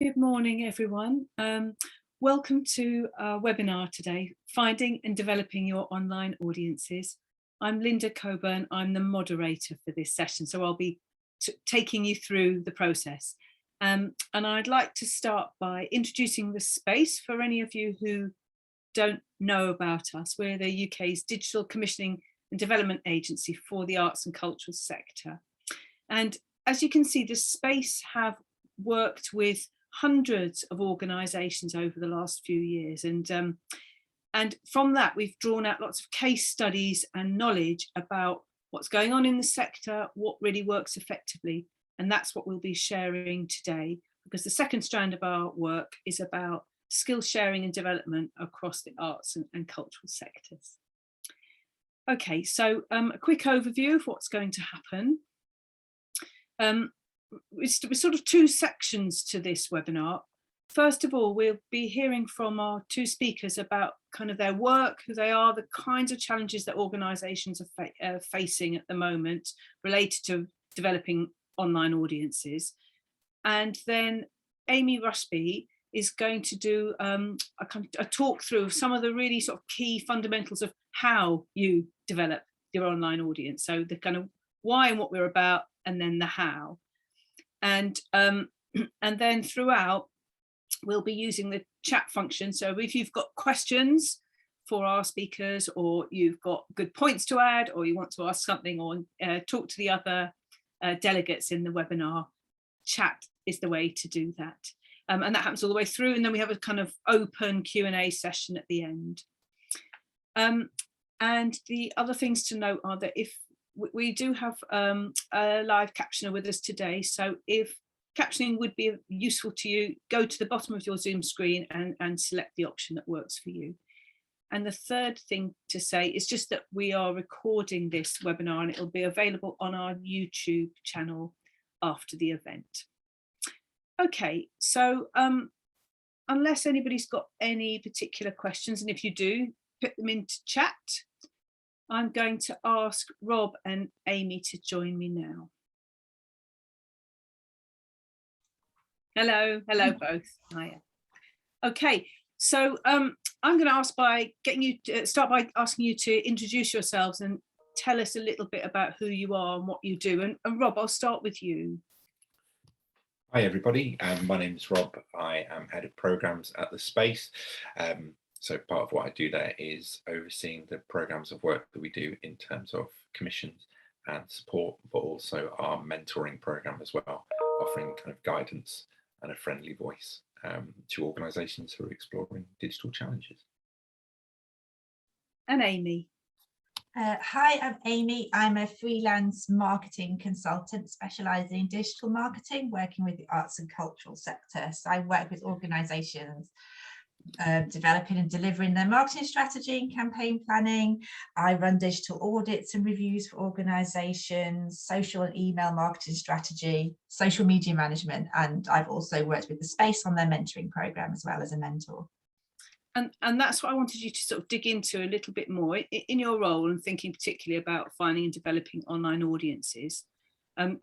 Good morning, everyone. Welcome to our webinar today, Finding and Developing Your Online Audiences. I'm Linda Coburn, I'm the moderator for this session, so I'll be taking you through the process. And I'd like to start by introducing the space for any of you who don't know about us. We're the UK's digital commissioning and development agency for the arts and cultural sector. And as you can see, the space have worked with hundreds of organisations over the last few years, and from that we've drawn out lots of case studies and knowledge about what's going on in the sector, what really works effectively, and that's what we'll be sharing today, because the second strand of our work is about skill sharing and development across the arts and cultural sectors. Okay, so a quick overview of what's going to happen. It's sort of two sections to this webinar. First of all, we'll be hearing from our two speakers about kind of their work, who they are, the kinds of challenges that organisations are facing at the moment related to developing online audiences. And then Amy Rusby is going to do a talk through some of the really sort of key fundamentals of how you develop your online audience. So the kind of why and what we're about, and then the how. And then throughout, we'll be using the chat function. So if you've got questions for our speakers, or you've got good points to add, or you want to ask something, or talk to the other delegates in the webinar, chat is the way to do that. And that happens all the way through. And then we have a kind of open Q&A session at the end. And the other things to note are that if we do have a live captioner with us today, so if captioning would be useful to you, go to the bottom of your Zoom screen and select the option that works for you. And the third thing to say is just that we are recording this webinar and it'll be available on our YouTube channel after the event. Okay, so unless anybody's got any particular questions, and if you do, put them into chat. I'm going to ask Rob and Amy to join me now. Hello both. Hiya. Okay, so I'm going to ask by getting you to start by asking you to introduce yourselves and tell us a little bit about who you are and what you do. And Rob, I'll start with you. Hi everybody, my name is Rob. I am head of programs at the Space. So part of what I do there is overseeing the programs of work that we do in terms of commissions and support, but also our mentoring program as well, offering kind of guidance and a friendly voice to organisations who are exploring digital challenges. And Amy. Hi, I'm Amy. I'm a freelance marketing consultant specialising in digital marketing, working with the arts and cultural sector. So I work with organisations developing and delivering their marketing strategy and campaign planning. I run digital audits and reviews for organisations, social and email marketing strategy, social media management, and I've also worked with the Space on their mentoring programme as well as a mentor. And that's what I wanted you to sort of dig into a little bit more in your role, and thinking particularly about finding and developing online audiences.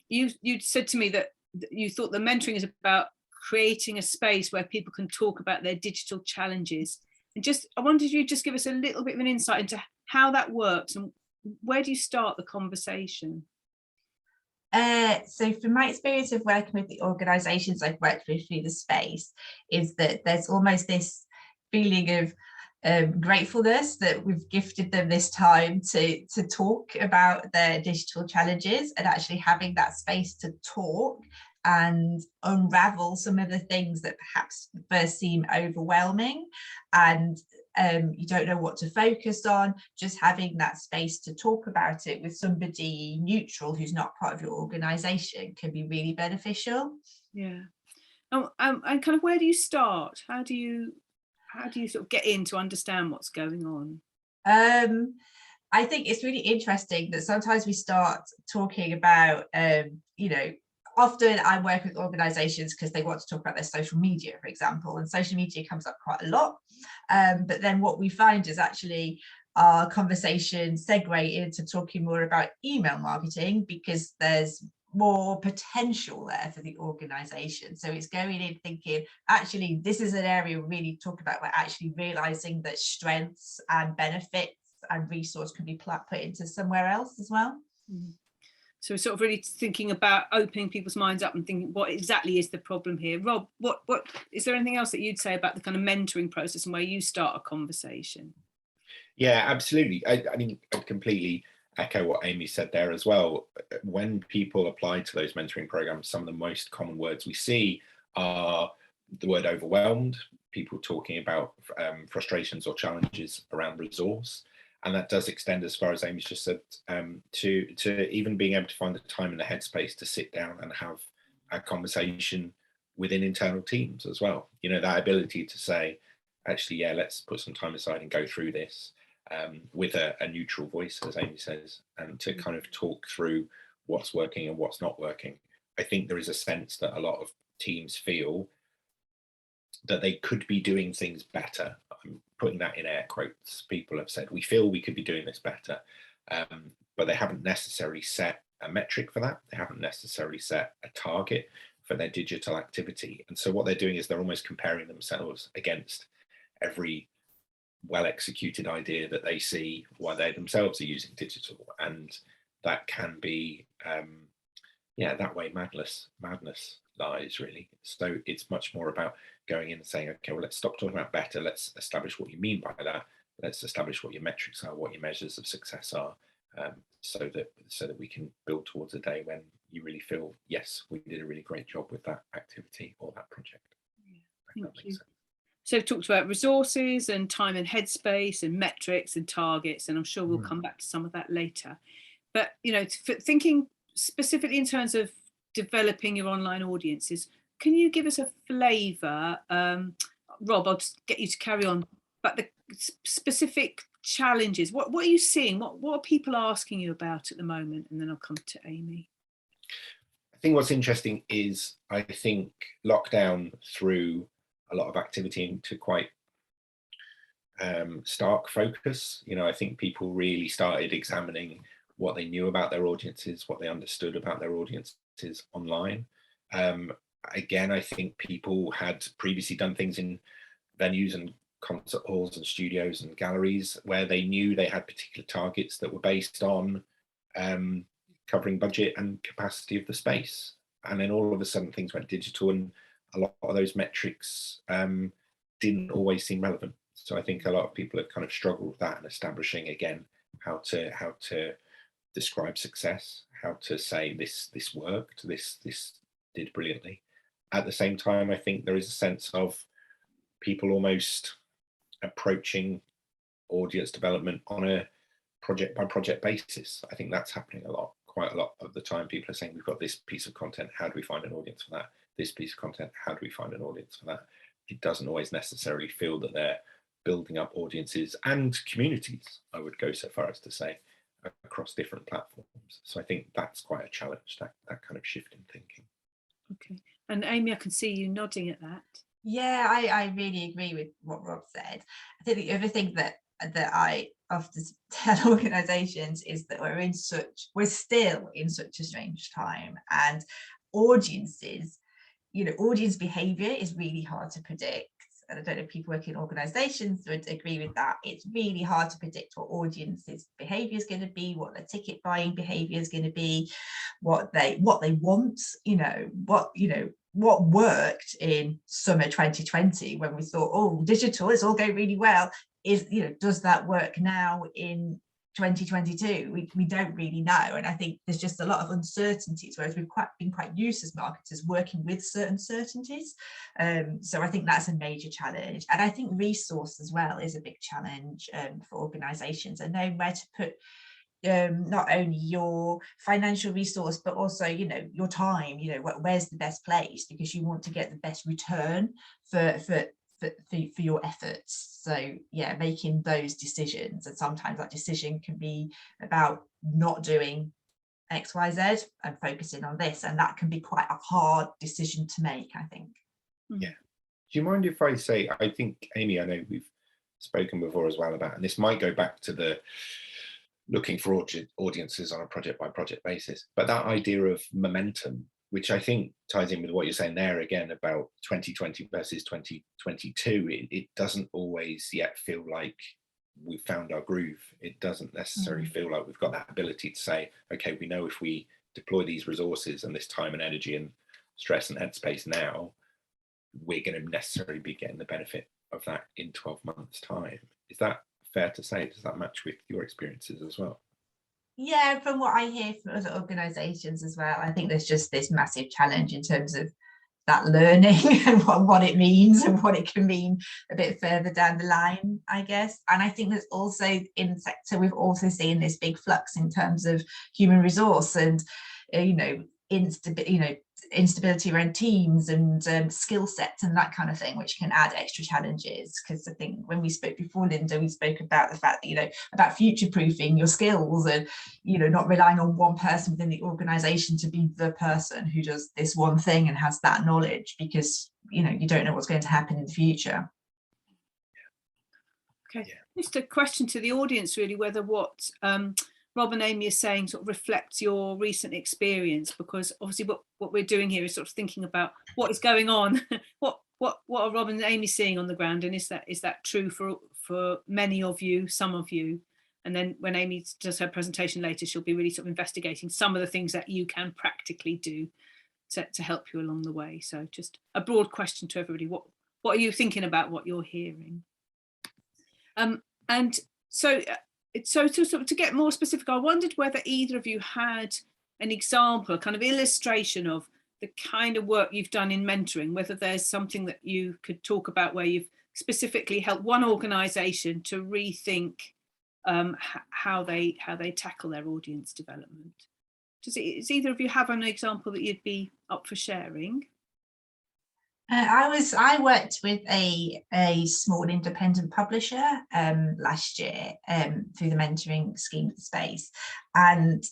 You said to me that you thought the mentoring is about creating a space where people can talk about their digital challenges. And I wanted you to just give us a little bit of an insight into how that works and where do you start the conversation? So from my experience of working with the organisations I've worked with through the Space, is that there's almost this feeling of gratefulness that we've gifted them this time to talk about their digital challenges, and actually having that space to talk and unravel some of the things that perhaps first seem overwhelming and you don't know what to focus on. Just having that space to talk about it with somebody neutral who's not part of your organisation can be really beneficial. Yeah. And kind of where do you start? How do you sort of get in to understand what's going on? I think it's really interesting that sometimes we start talking about, often I work with organisations because they want to talk about their social media, for example, and social media comes up quite a lot. But then what we find is actually our conversation segue into talking more about email marketing, because there's more potential there for the organization. So it's going in thinking, actually, this is an area we really talk about, we're actually realizing that strengths and benefits and resource can be put into somewhere else as well. So sort of really thinking about opening people's minds up and thinking what exactly is the problem here. Rob, what is there anything else that you'd say about the kind of mentoring process and where you start a conversation? Yeah, absolutely. I mean, I completely echo what Amy said there as well. When people apply to those mentoring programs, some of the most common words we see are the word overwhelmed, people talking about frustrations or challenges around resource. And that does extend, as far as Amy's just said, to even being able to find the time and the headspace to sit down and have a conversation within internal teams as well. You know, that ability to say, actually, yeah, let's put some time aside and go through this with a neutral voice, as Amy says, and to kind of talk through what's working and what's not working. I think there is a sense that a lot of teams feel that they could be doing things better. I'm putting that in air quotes. People have said, we feel we could be doing this better, but they haven't necessarily set a metric for that. They haven't necessarily set a target for their digital activity. And so what they're doing is they're almost comparing themselves against every well-executed idea that they see while they themselves are using digital. And that can be, that way madness lies, really. So it's much more about going in and saying, okay, well, let's stop talking about better. Let's establish what you mean by that. Let's establish what your metrics are, what your measures of success are, so that we can build towards a day when you really feel, yes, we did a really great job with that activity or that project. Thank you. So we've talked about resources and time and headspace and metrics and targets, and I'm sure we'll come back to some of that later. But, you know, thinking specifically in terms of developing your online audiences, can you give us a flavour, Rob, I'll just get you to carry on, but the specific challenges, what are you seeing? What are people asking you about at the moment? And then I'll come to Amy. I think what's interesting is, I think lockdown threw a lot of activity into quite stark focus. You know, I think people really started examining what they knew about their audiences, what they understood about their audiences online. Again, I think people had previously done things in venues and concert halls and studios and galleries where they knew they had particular targets that were based on covering budget and capacity of the space. And then all of a sudden things went digital, and a lot of those metrics didn't always seem relevant. So I think a lot of people have kind of struggled with that and establishing again how to describe success, how to say this worked, this did brilliantly. At the same time, I think there is a sense of people almost approaching audience development on a project by project basis. I think that's happening quite a lot of the time. People are saying, we've got this piece of content, how do we find an audience for that? This piece of content, how do we find an audience for that? It doesn't always necessarily feel that they're building up audiences and communities, I would go so far as to say, across different platforms. So I think that's quite a challenge, that kind of shift in thinking. Okay, and Amy, I can see you nodding at that. Yeah, I really agree with what Rob said. I think the other thing that I often tell organizations is that we're still in such a strange time, and audiences, you know, audience behavior is really hard to predict. And I don't know if people work in organizations would agree with that. It's really hard to predict what audiences behavior is going to be, what their ticket buying behavior is going to be, what they want, what worked in summer 2020 when we thought, oh, digital, it's all going really well, does that work now in 2022? We don't really know. And I think there's just a lot of uncertainties, whereas we've been quite used as marketers working with certain certainties. So I think that's a major challenge. And I think resource as well is a big challenge for organizations, and knowing where to put not only your financial resource, but also, your time, where's the best place, because you want to get the best return for your efforts. So yeah, making those decisions, and sometimes that decision can be about not doing XYZ and focusing on this, and that can be quite a hard decision to make, I think. Yeah. Do you mind if I say, I think, Amy, I know we've spoken before as well about, and this might go back to the looking for audiences on a project by project basis. But that idea of momentum, which I think ties in with what you're saying there again about 2020 versus 2022, it doesn't always yet feel like we've found our groove. It doesn't necessarily feel like we've got that ability to say, okay, we know if we deploy these resources and this time and energy and stress and headspace now, we're going to necessarily be getting the benefit of that in 12 months time. Is that fair to say? Does that match with your experiences as well? Yeah, from what I hear from other organisations as well, I think there's just this massive challenge in terms of that learning and what it means and what it can mean a bit further down the line, I guess. And I think there's also in the sector, we've also seen this big flux in terms of human resource and, instability around teams and skill sets and that kind of thing, which can add extra challenges. Because I think when we spoke before, Linda, we spoke about the fact that, about future-proofing your skills and, not relying on one person within the organisation to be the person who does this one thing and has that knowledge, because, you don't know what's going to happen in the future. Okay, just a question to the audience, really, whether what Rob and Amy are saying sort of reflects your recent experience, because obviously what we're doing here is sort of thinking about what is going on, what are Rob and Amy seeing on the ground, and is that true for many of you, some of you? And then when Amy does her presentation later, she'll be really sort of investigating some of the things that you can practically do to help you along the way. So just a broad question to everybody: what are you thinking about what you're hearing? And so to get more specific, I wondered whether either of you had an example, a kind of illustration of the kind of work you've done in mentoring, whether there's something that you could talk about where you've specifically helped one organisation to rethink how they tackle their audience development. Does either of you have an example that you'd be up for sharing? I worked with a small independent publisher last year through the mentoring scheme of the space, and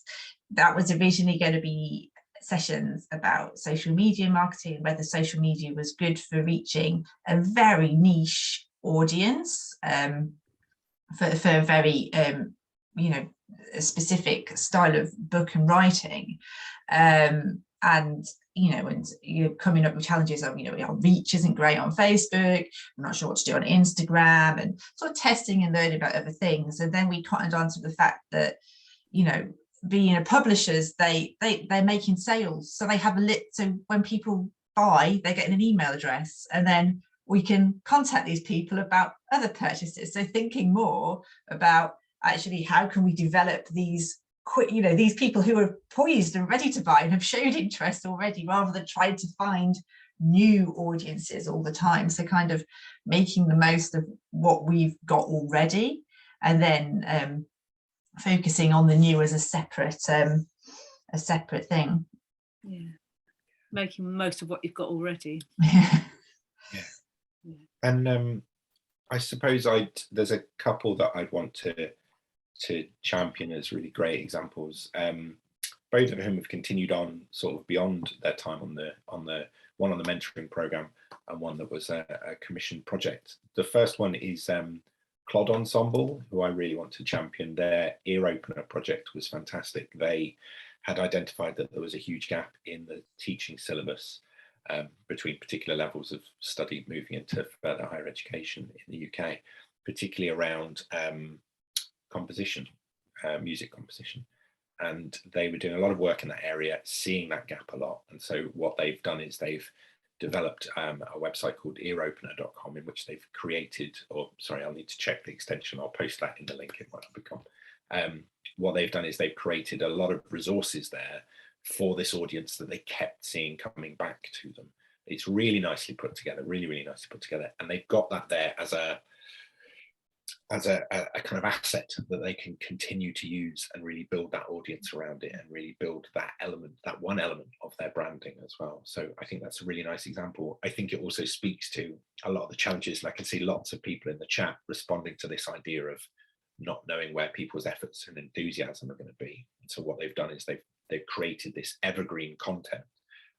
that was originally going to be sessions about social media marketing, whether social media was good for reaching a very niche audience for a very a specific style of book and writing, and you're coming up with challenges of, our reach isn't great on Facebook, I'm not sure what to do on Instagram, and sort of testing and learning about other things. And then we cottoned on to the fact that, being a publishers, they're making sales. So they have so when people buy, they're getting an email address, and then we can contact these people about other purchases. So thinking more about actually how can we develop these these people who are poised and ready to buy and have showed interest already, rather than trying to find new audiences all the time. So kind of making the most of what we've got already, and then focusing on the new as a separate thing. Yeah, making the most of what you've got already. Yeah. And I suppose there's a couple that I'd want to champion as really great examples, both of whom have continued on sort of beyond their time on the one on the mentoring program and one that was a commissioned project. The first one is Claude Ensemble, who I really want to champion. Their ear opener project was fantastic. They had identified that there was a huge gap in the teaching syllabus between particular levels of study moving into further higher education in the UK, particularly around composition, music composition. And they were doing a lot of work in that area, seeing that gap a lot. And so what they've done is they've developed a website called earopener.com, in which they've created, I'll need to check the extension, I'll post that in the link, it might not become. What they've done is they've created a lot of resources there for this audience that they kept seeing coming back to them. It's really nicely put together, really nicely put together. And they've got that there as a kind of asset that they can continue to use and really build that audience around it and really build that one element of their branding as well. So I think that's a really nice example. I think it also speaks to a lot of the challenges, and I can see lots of people in the chat responding to this idea of not knowing where people's efforts and enthusiasm are going to be. And so what they've done is they've created this evergreen content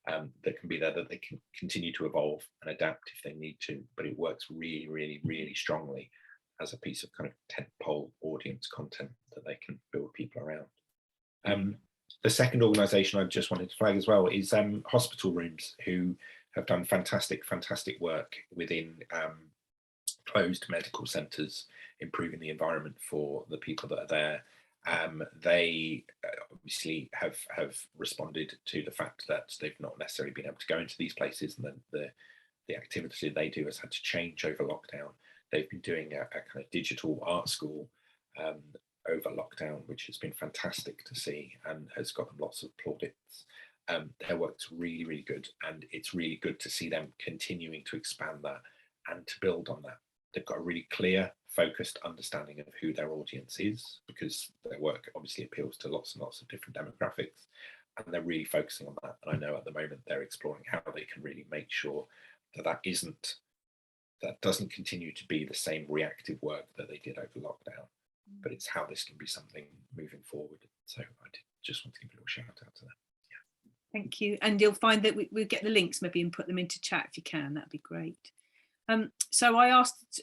that can be there, that they can continue to evolve and adapt if they need to, but it works really strongly as a piece of kind of tentpole audience content that they can build people around. The second organisation I just wanted to flag as well is Hospital Rooms, who have done fantastic work within closed medical centres, improving the environment for the people that are there. They obviously have responded to the fact that they've not necessarily been able to go into these places, and then the activity they do has had to change over lockdown. They've been doing a kind of digital art school over lockdown, which has been fantastic to see and has gotten lots of plaudits. Their work's really good, and it's really good to see them continuing to expand that and to build on that. They've got a really clear, focused understanding of who their audience is, because their work obviously appeals to lots and lots of different demographics, and they're really focusing on that. And I know at the moment they're exploring how they can really make sure that that doesn't continue to be the same reactive work that they did over lockdown, but it's how this can be something moving forward. So I just want to give a little shout out to them. Yeah. Thank you. And you'll find that we'll get the links maybe and put them into chat if you can. That'd be great. So I asked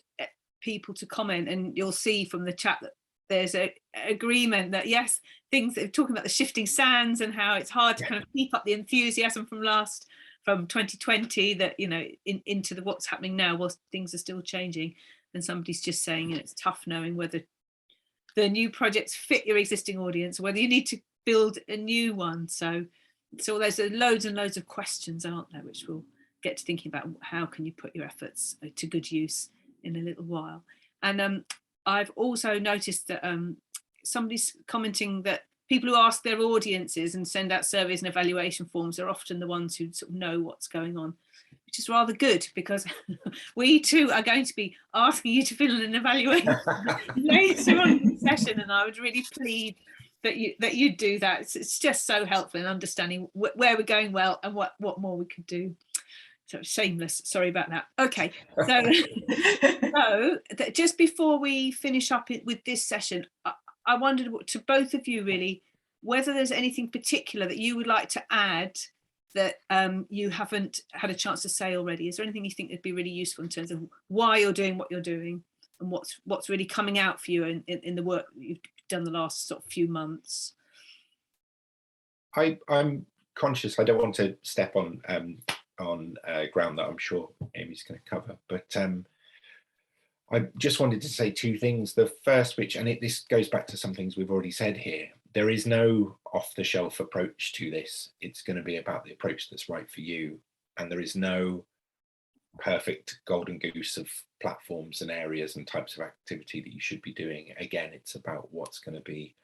people to comment, and you'll see from the chat that there's an agreement that yes, things that are talking about the shifting sands and how it's hard to kind of keep up the enthusiasm from 2020, that, you know, into what's happening now whilst things are still changing. And somebody's just saying, you know, it's tough knowing whether the new projects fit your existing audience or whether you need to build a new one. So there's loads and loads of questions, aren't there, which we'll get to thinking about. How can you put your efforts to good use in a little while? And I've also noticed that somebody's commenting that people who ask their audiences and send out surveys and evaluation forms are often the ones who sort of know what's going on, which is rather good, because we too are going to be asking you to fill in an evaluation later on in the session, and I would really plead that you do that. It's just so helpful in understanding where we're going well and what more we could do. So shameless, sorry about that. Okay, so just before we finish up with this session, I wondered to both of you really, whether there's anything particular that you would like to add that you haven't had a chance to say already. Is there anything you think would be really useful in terms of why you're doing what you're doing and what's really coming out for you in the work that you've done the last sort of few months? I'm conscious I don't want to step on ground that I'm sure Amy's going to cover, but I just wanted to say two things. The first, this goes back to some things we've already said here, there is no off-the-shelf approach to this. It's going to be about the approach that's right for you, and there is no perfect golden goose of platforms and areas and types of activity that you should be doing. Again, it's about what's going to be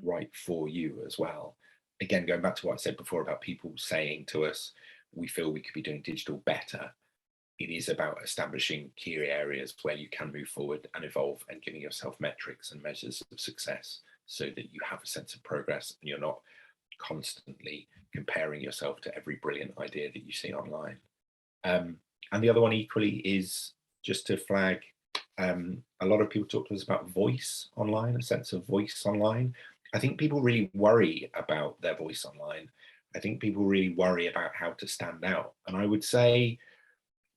right for you as well. Again, going back to what I said before about people saying to us, we feel we could be doing digital better. It is about establishing key areas where you can move forward and evolve, and giving yourself metrics and measures of success so that you have a sense of progress and you're not constantly comparing yourself to every brilliant idea that you see online. And the other one equally is just to flag, a lot of people talk to us about voice online, a sense of voice online. I think people really worry about their voice online. I think people really worry about how to stand out. And I would say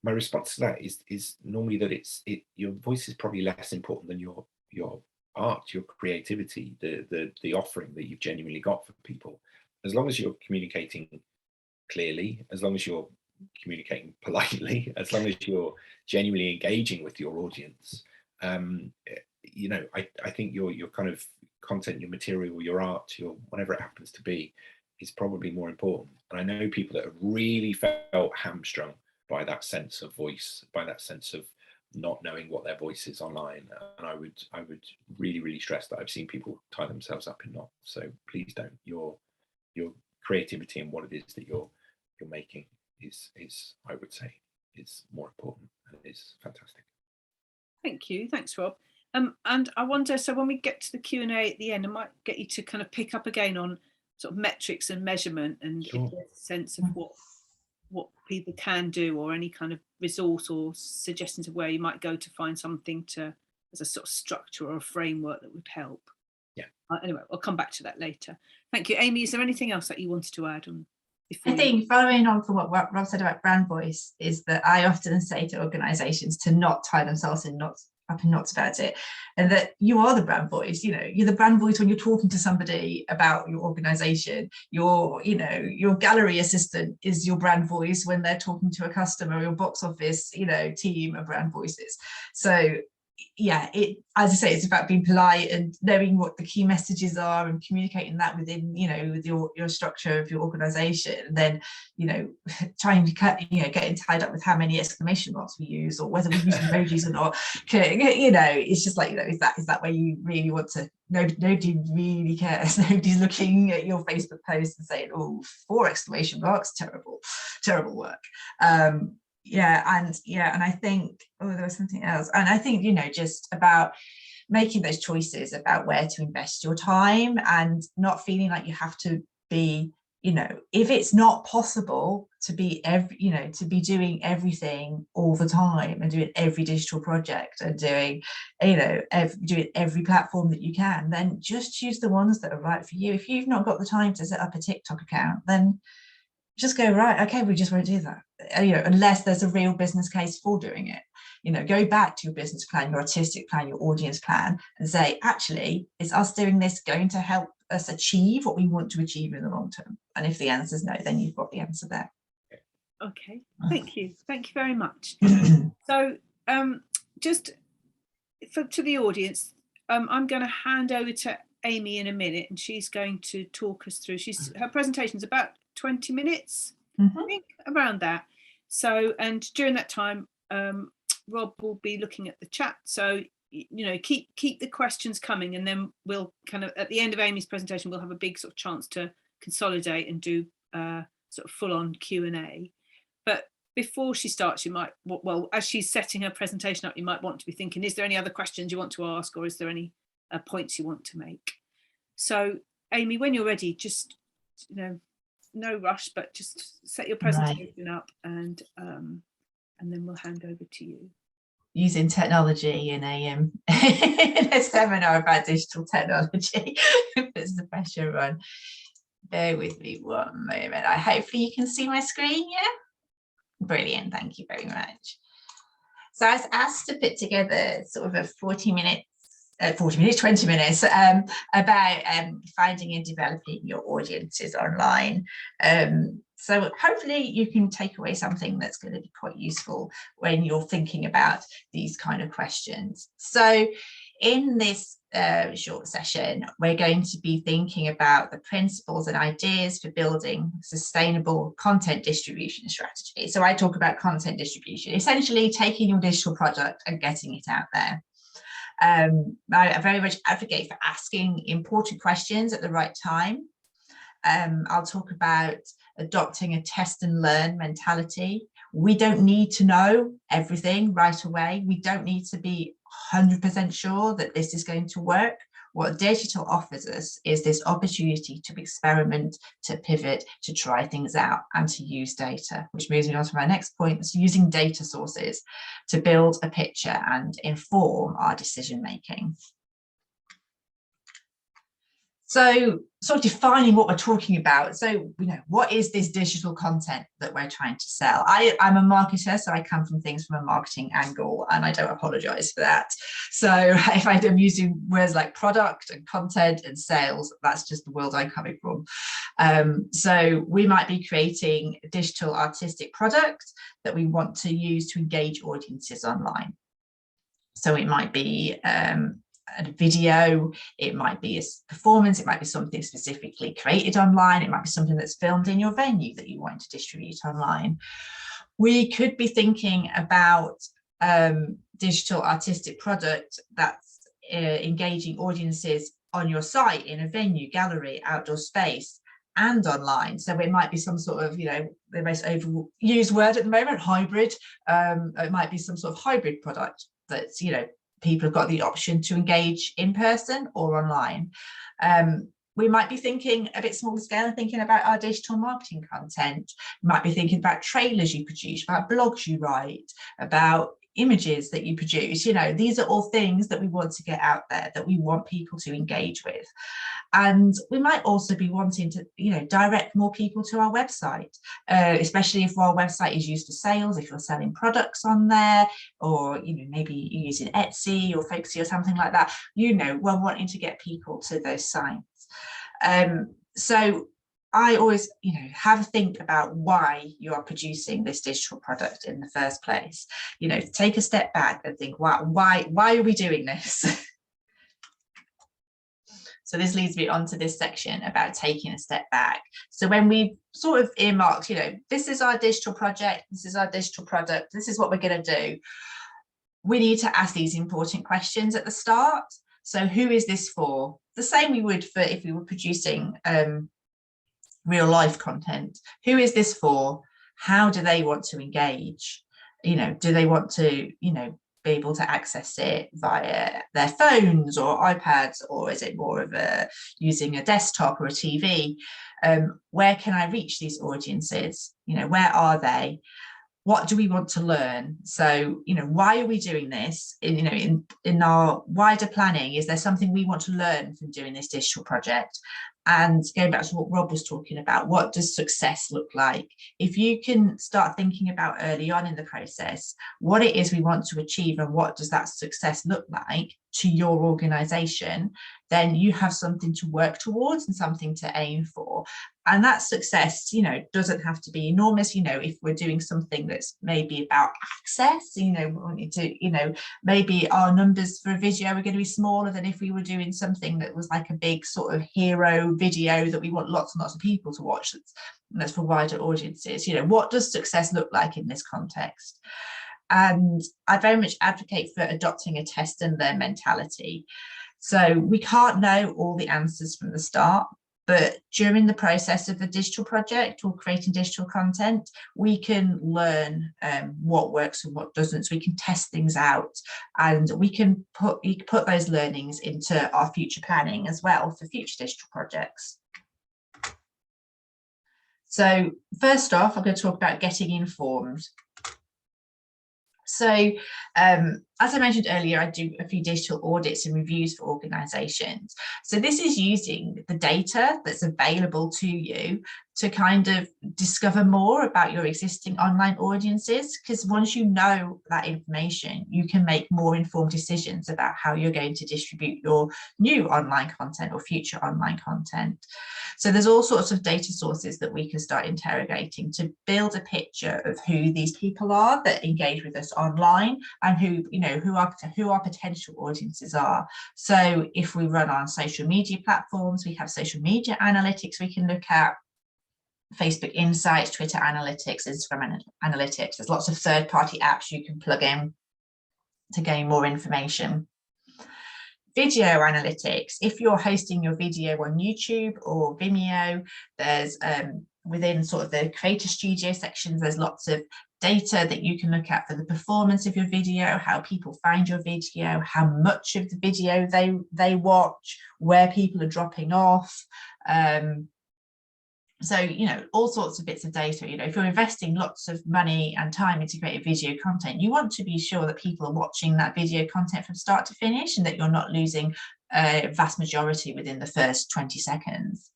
my response to that is normally that your voice is probably less important than your art, your creativity, the offering that you've genuinely got for people. As long as you're communicating clearly, as long as you're communicating politely, as long as you're genuinely engaging with your audience, you know, I think your kind of content, your material, your art, your whatever it happens to be, is probably more important. And I know people that have really felt hamstrung by that sense of voice, by that sense of not knowing what their voice is online. And I would really stress that I've seen people tie themselves up in knots. So please don't. Your creativity and what it is that you're making is I would say is more important, and it is fantastic. Thank you. Thanks, Rob. And I wonder, so when we get to the Q&A at the end, I might get you to kind of pick up again on sort of metrics and measurement, and Sure. if there's a sense of what people can do, or any kind of resource or suggestions of where you might go to find something as a sort of structure or a framework that would help. Yeah. Anyway, I'll come back to that later. Thank you. Amy, is there anything else that you wanted to add on? I think following on from what Rob said about brand voice, is that I often say to organisations to not tie themselves in knots happy nuts about it, and that you are the brand voice. You know, you're the brand voice when you're talking to somebody about your organization. Your gallery assistant is your brand voice when they're talking to a customer. Your box office, team are brand voices. So yeah, as I say, it's about being polite and knowing what the key messages are and communicating that within, with your structure of your organization. And then, trying to getting tied up with how many exclamation marks we use or whether we use emojis or not. It's just like, is that where you really want to? Nobody really cares. Nobody's looking at your Facebook post and saying, oh, 4 exclamation marks, terrible work. And I think, there was something else. And I think, just about making those choices about where to invest your time and not feeling like you have to be, if it's not possible to be doing everything all the time and doing every digital project and doing, doing every platform that you can, then just choose the ones that are right for you. If you've not got the time to set up a TikTok account, then just go, right, okay, we just won't do that, unless there's a real business case for doing it. Go back to your business plan, your artistic plan, your audience plan, and say, actually, is us doing this going to help us achieve what we want to achieve in the long term? And if the answer is no, then you've got the answer there. Okay, thank you very much. So just to the audience, I'm going to hand over to Amy in a minute, and she's going to talk us through. Her presentation is about 20 minutes, I think, around that. So, and during that time, Rob will be looking at the chat. So, keep the questions coming, and then we'll kind of, at the end of Amy's presentation, we'll have a big sort of chance to consolidate and do sort of full-on Q&A. But before she starts, you might, well, as she's setting her presentation up, you might want to be thinking, is there any other questions you want to ask, or is there any points you want to make? So, Amy, when you're ready, just, no rush, but just set your presentation up, and then we'll hand over to you. Using technology in a seminar about digital technology puts the pressure on. Bear with me one moment. Hopefully you can see my screen, yeah? Brilliant, thank you very much. So I was asked to put together sort of a 20 minutes about finding and developing your audiences online. So hopefully you can take away something that's going to be quite useful when you're thinking about these kind of questions. So in this short session, we're going to be thinking about the principles and ideas for building sustainable content distribution strategy. So I talk about content distribution, essentially taking your digital product and getting it out there. I very much advocate for asking important questions at the right time. I'll talk about adopting a test and learn mentality. We don't need to know everything right away. We don't need to be 100% sure that this is going to work. What digital offers us is this opportunity to experiment, to pivot, to try things out, and to use data, which moves me on to my next point. It's using data sources to build a picture and inform our decision making. So sort of defining what we're talking about. So, what is this digital content that we're trying to sell? I'm a marketer, so I come from things from a marketing angle, and I don't apologize for that. So if I'm using words like product and content and sales, that's just the world I'm coming from. So we might be creating a digital artistic product that we want to use to engage audiences online. So it might be a video, it might be a performance, it might be something specifically created online, it might be something that's filmed in your venue that you want to distribute online. We could be thinking about digital artistic product that's engaging audiences on your site, in a venue, gallery, outdoor space, and online. So it might be some sort of, the most overused word at the moment, hybrid. It might be some sort of hybrid product that's, people have got the option to engage in person or online. We might be thinking a bit smaller scale and thinking about our digital marketing content. We might be thinking about trailers you produce, about blogs you write, about images that you produce, you know, these are all things that we want to get out there, that we want people to engage with. And we might also be wanting to, you know, direct more people to our website, especially if our website is used for sales, if you're selling products on there, or, you know, maybe you're using Etsy or Folksy or something like that, you know, we're wanting to get people to those sites. So I always, you know, have a think about why you are producing this digital product in the first place. You know, take a step back and think, why are we doing this? So this leads me on to this section about taking a step back. So when we sort of earmarked, you know, this is our digital project, this is our digital product, this is what we're going to do, we need to ask these important questions at the start. So who is this for? The same we would for if we were producing real life content. Who is this for? How do they want to engage? You know, do they want to, you know, be able to access it via their phones or iPads, or is it more of a using a desktop or a TV? Where can I reach these audiences? You know, where are they? What do we want to learn? So, you know, why are we doing this? You know, in our wider planning, is there something we want to learn from doing this digital project? And going back to what Rob was talking about, what does success look like? If you can start thinking about early on in the process what it is we want to achieve and what does that success look like to your organization, then you have something to work towards and something to aim for. And that success, you know, doesn't have to be enormous. You know, if we're doing something that's maybe about access, you know, we want to, you know, maybe our numbers for a video are going to be smaller than if we were doing something that was like a big sort of hero video that we want lots and lots of people to watch. That's for wider audiences. You know, what does success look like in this context? And I very much advocate for adopting a test and learn mentality. So we can't know all the answers from the start, but during the process of a digital project or creating digital content, we can learn what works and what doesn't. So we can test things out, and we can put those learnings into our future planning as well for future digital projects. So first off, I'm going to talk about getting informed. So as I mentioned earlier, I do a few digital audits and reviews for organisations. So this is using the data that's available to you to kind of discover more about your existing online audiences, because once you know that information, you can make more informed decisions about how you're going to distribute your new online content or future online content. So there's all sorts of data sources that we can start interrogating to build a picture of who these people are that engage with us online, and who, you know, who our potential audiences are. So if we run on social media platforms, we have social media analytics we can look at, Facebook Insights, Twitter Analytics, Instagram Analytics. There's lots of third-party apps you can plug in to gain more information. Video analytics, if you're hosting your video on YouTube or Vimeo, there's within sort of the creator studio sections, there's lots of data that you can look at for the performance of your video, how people find your video, how much of the video they watch, where people are dropping off. So, you know, all sorts of bits of data. You know, if you're investing lots of money and time into creating video content, you want to be sure that people are watching that video content from start to finish, and that you're not losing a vast majority within the first 20 seconds.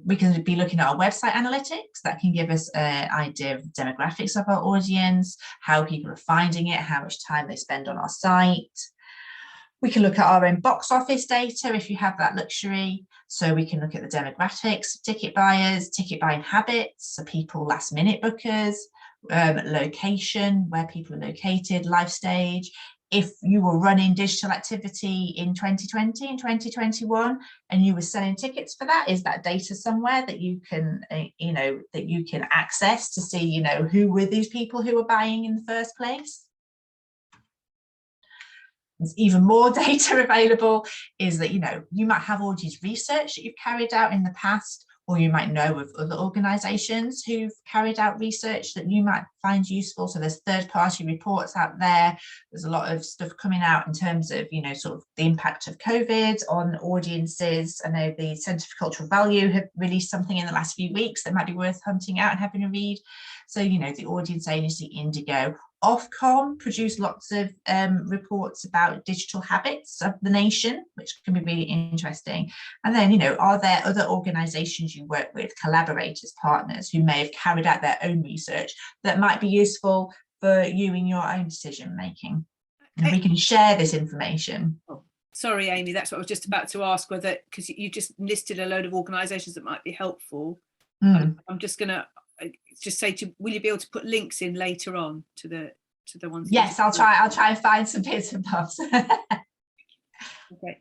We can be looking at our website analytics that can give us an idea of the demographics of our audience, how people are finding it, how much time they spend on our site. We can look at our own box office data if you have that luxury. So we can look at the demographics, ticket buyers, ticket buying habits, so people last minute bookers, location, where people are located, life stage. If you were running digital activity in 2020 and 2021 and you were selling tickets for that, is that data somewhere that you can, you know, that you can access to see, you know, who were these people who were buying in the first place? There's even more data available is that, you know, you might have audience research that you've carried out in the past, or you might know of other organisations who've carried out research that you might find useful. So there's third-party reports out there. There's a lot of stuff coming out in terms of, you know, sort of the impact of COVID on audiences. I know the Centre for Cultural Value have released something in the last few weeks that might be worth hunting out and having a read. So, you know, the audience agency Indigo, Ofcom produce lots of reports about digital habits of the nation, which can be really interesting. And then, are there other organisations you work with, collaborators, partners, who may have carried out their own research that might be useful for you in your own decision making? And we can share this information. Oh, sorry, Amy, that's what I was just about to ask, whether, because you just listed a load of organisations that might be helpful. I'm just going to just say to you, will you be able to put links in later on to the ones? Yes, I'll try and find some bits and bobs. Okay.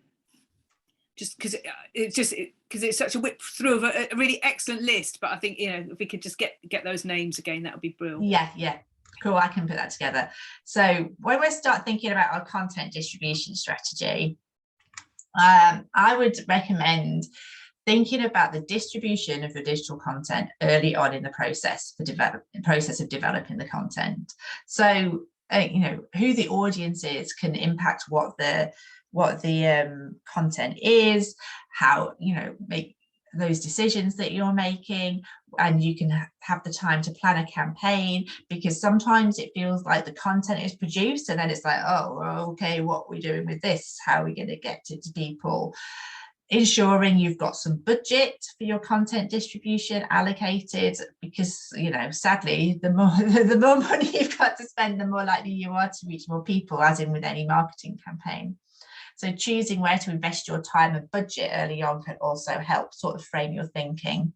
Just because it's such a whip through of a really excellent list, but I think if we could just get those names again, that would be brilliant. Yeah, cool. I can put that together. So when we start thinking about our content distribution strategy, I would recommend thinking about the distribution of your digital content early on in the process of developing the content. So who the audience is can impact what the content is, how make those decisions that you're making, and you can have the time to plan a campaign, because sometimes it feels like the content is produced and then it's like, oh, okay, what are we doing with this? How are we going to get it to people? Ensuring you've got some budget for your content distribution allocated, because sadly the more money you've got to spend, the more likely you are to reach more people, as in with any marketing campaign. So choosing where to invest your time and budget early on can also help sort of frame your thinking.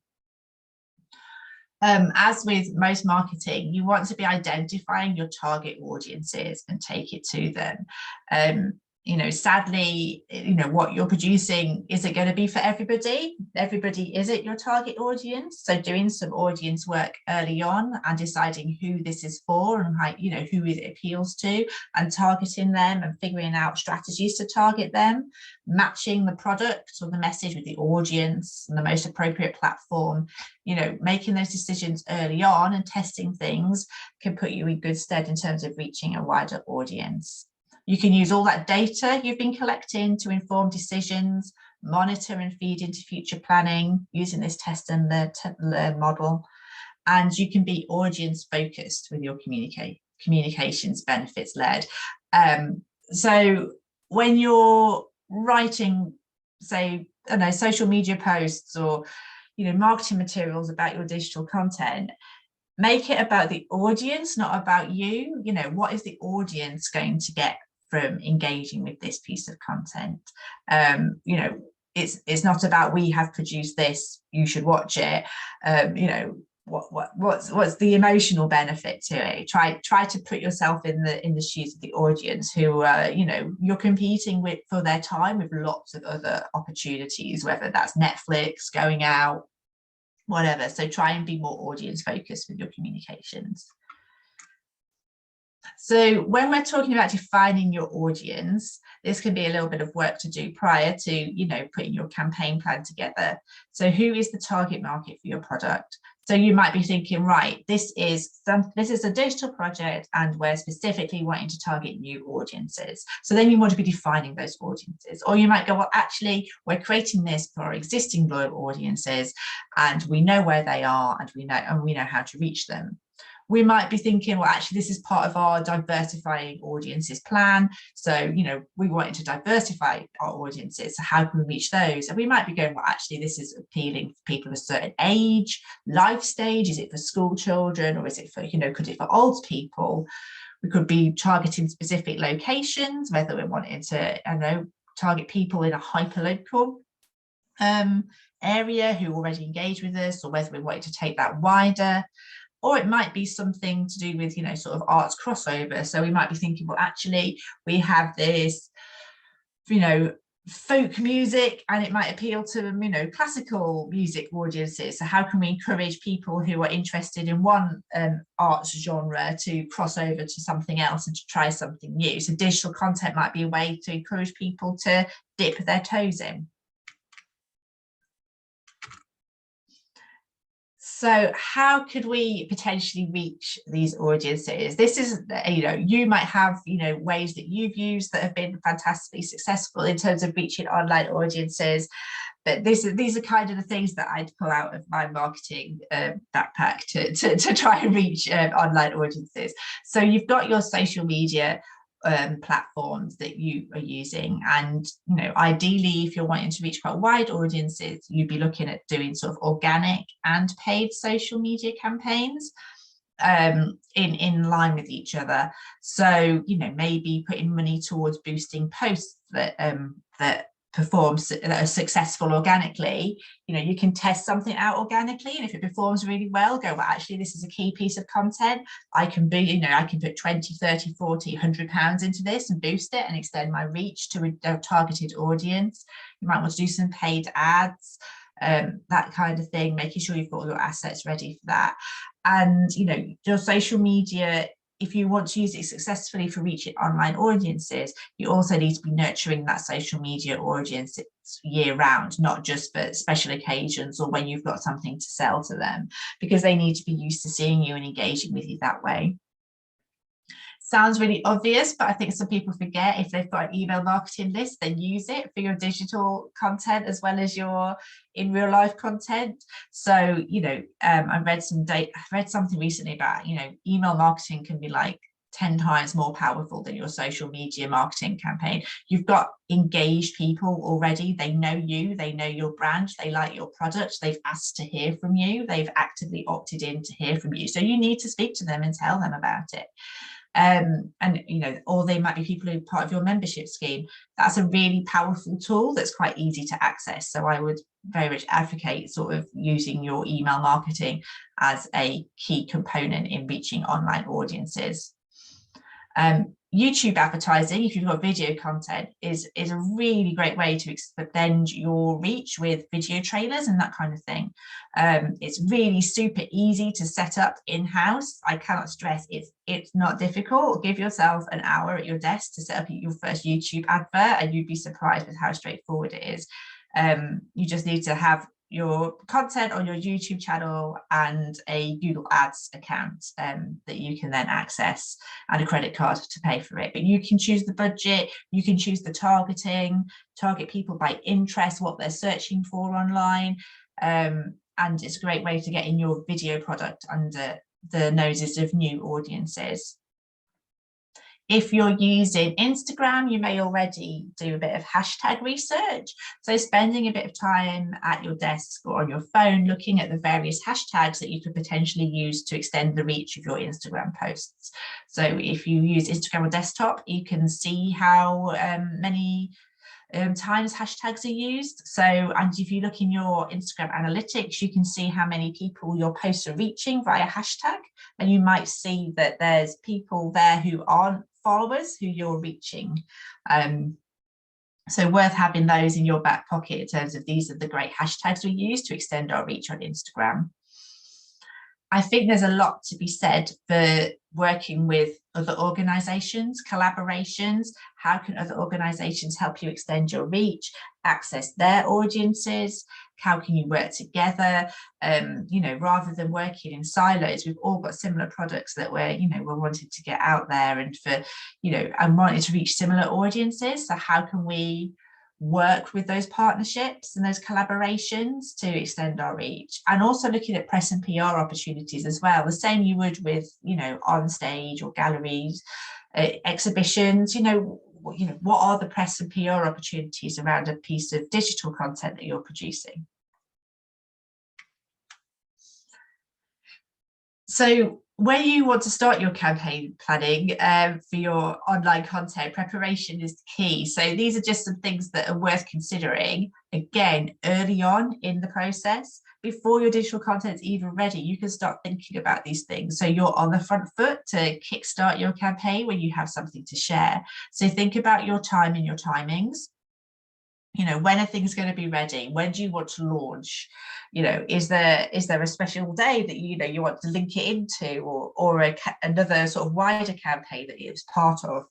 As with most marketing, you want to be identifying your target audiences and take it to them. Sadly, what you're producing isn't going to be for everybody. Everybody isn't your target audience. So doing some audience work early on and deciding who this is for and how, who it appeals to, and targeting them and figuring out strategies to target them, matching the product or the message with the audience and the most appropriate platform, making those decisions early on and testing things can put you in good stead in terms of reaching a wider audience. You can use all that data you've been collecting to inform decisions, monitor and feed into future planning using this test and learn model. And you can be audience focused with your communications benefits led. So when you're writing, say, social media posts or, marketing materials about your digital content, make it about the audience, not about you. What is the audience going to get from engaging with this piece of content? It's not about, we have produced this, you should watch it. What's the emotional benefit to it? Try to put yourself in the shoes of the audience who you're competing with for their time with lots of other opportunities, whether that's Netflix, going out, whatever. So try and be more audience focused with your communications. So when we're talking about defining your audience, this can be a little bit of work to do prior to, putting your campaign plan together. So who is the target market for your product? So you might be thinking, right, this is a digital project and we're specifically wanting to target new audiences. So then you want to be defining those audiences. Or you might go, well, actually, we're creating this for our existing loyal audiences and we know where they are and we know how to reach them. We might be thinking, well, actually, this is part of our diversifying audiences plan. So, we wanted to diversify our audiences. So how can we reach those? And we might be going, well, actually, this is appealing for people of a certain age, life stage. Is it for school children, or is it for, could it for old people? We could be targeting specific locations, whether we're wanting to, target people in a hyperlocal area who already engage with us, or whether we're wanting to take that wider. Or it might be something to do with, sort of arts crossover. So we might be thinking, well, actually, we have this, folk music, and it might appeal to, classical music audiences. So how can we encourage people who are interested in one arts genre to cross over to something else and to try something new? So digital content might be a way to encourage people to dip their toes in. So how could we potentially reach these audiences? This is, you might have, ways that you've used that have been fantastically successful in terms of reaching online audiences. but these are kind of the things that I'd pull out of my marketing backpack to try and reach online audiences. So you've got your social media platforms that you are using, and ideally, if you're wanting to reach quite wide audiences, you'd be looking at doing sort of organic and paid social media campaigns in line with each other. So maybe putting money towards boosting posts that that are successful organically. You can test something out organically, and if it performs really well, go, well, actually this is a key piece of content. I can put 20, 30, 40, 100 pounds into this and boost it and extend my reach to a targeted audience. You might want to do some paid ads, that kind of thing, making sure you've got all your assets ready for that. And your social media, if you want to use it successfully for reaching online audiences, you also need to be nurturing that social media audience year round, not just for special occasions or when you've got something to sell to them, because they need to be used to seeing you and engaging with you that way. Sounds really obvious, but I think some people forget, if they've got an email marketing list, then use it for your digital content as well as your in real life content. So, I read something recently about, email marketing can be like 10 times more powerful than your social media marketing campaign. You've got engaged people already. They know you, they know your brand, they like your product, they've asked to hear from you, they've actively opted in to hear from you. So you need to speak to them and tell them about it. Or they might be people who are part of your membership scheme. That's a really powerful tool that's quite easy to access. So I would very much advocate sort of using your email marketing as a key component in reaching online audiences. YouTube advertising, if you've got video content, is a really great way to extend your reach with video trailers and that kind of thing. It's really super easy to set up in-house. I cannot stress it's not difficult. Give yourself an hour at your desk to set up your first YouTube advert, and you'd be surprised with how straightforward it is. You just need to have your content on your YouTube channel and a Google Ads account that you can then access, and a credit card to pay for it. But you can choose the budget, you can choose the target people by interest, what they're searching for online, and it's a great way to get in your video product under the noses of new audiences. If you're using Instagram, you may already do a bit of hashtag research. So spending a bit of time at your desk or on your phone looking at the various hashtags that you could potentially use to extend the reach of your Instagram posts. So if you use Instagram on desktop, you can see how many times hashtags are used. So, and if you look in your Instagram analytics, you can see how many people your posts are reaching via hashtag, and you might see that there's people there who aren't followers who you're reaching. So worth having those in your back pocket in terms of these are the great hashtags we use to extend our reach on Instagram. I think there's a lot to be said for working with other organisations, collaborations. How can other organisations help you extend your reach, access their audiences? How can you work together? Rather than working in silos, we've all got similar products that we're wanting to get out there and and wanting to reach similar audiences. So how can we work with those partnerships and those collaborations to extend our reach? And also looking at press and PR opportunities as well, the same you would with on stage or galleries, exhibitions. What are the press and PR opportunities around a piece of digital content that you're producing? So when you want to start your campaign planning for your online content, preparation is key. So these are just some things that are worth considering, again, early on in the process. Before your digital content is even ready, you can start thinking about these things. So you're on the front foot to kickstart your campaign when you have something to share. So think about your time and your timings. When are things going to be ready? When do you want to launch? Is there a special day that you want to link it into, or another sort of wider campaign that it's part of?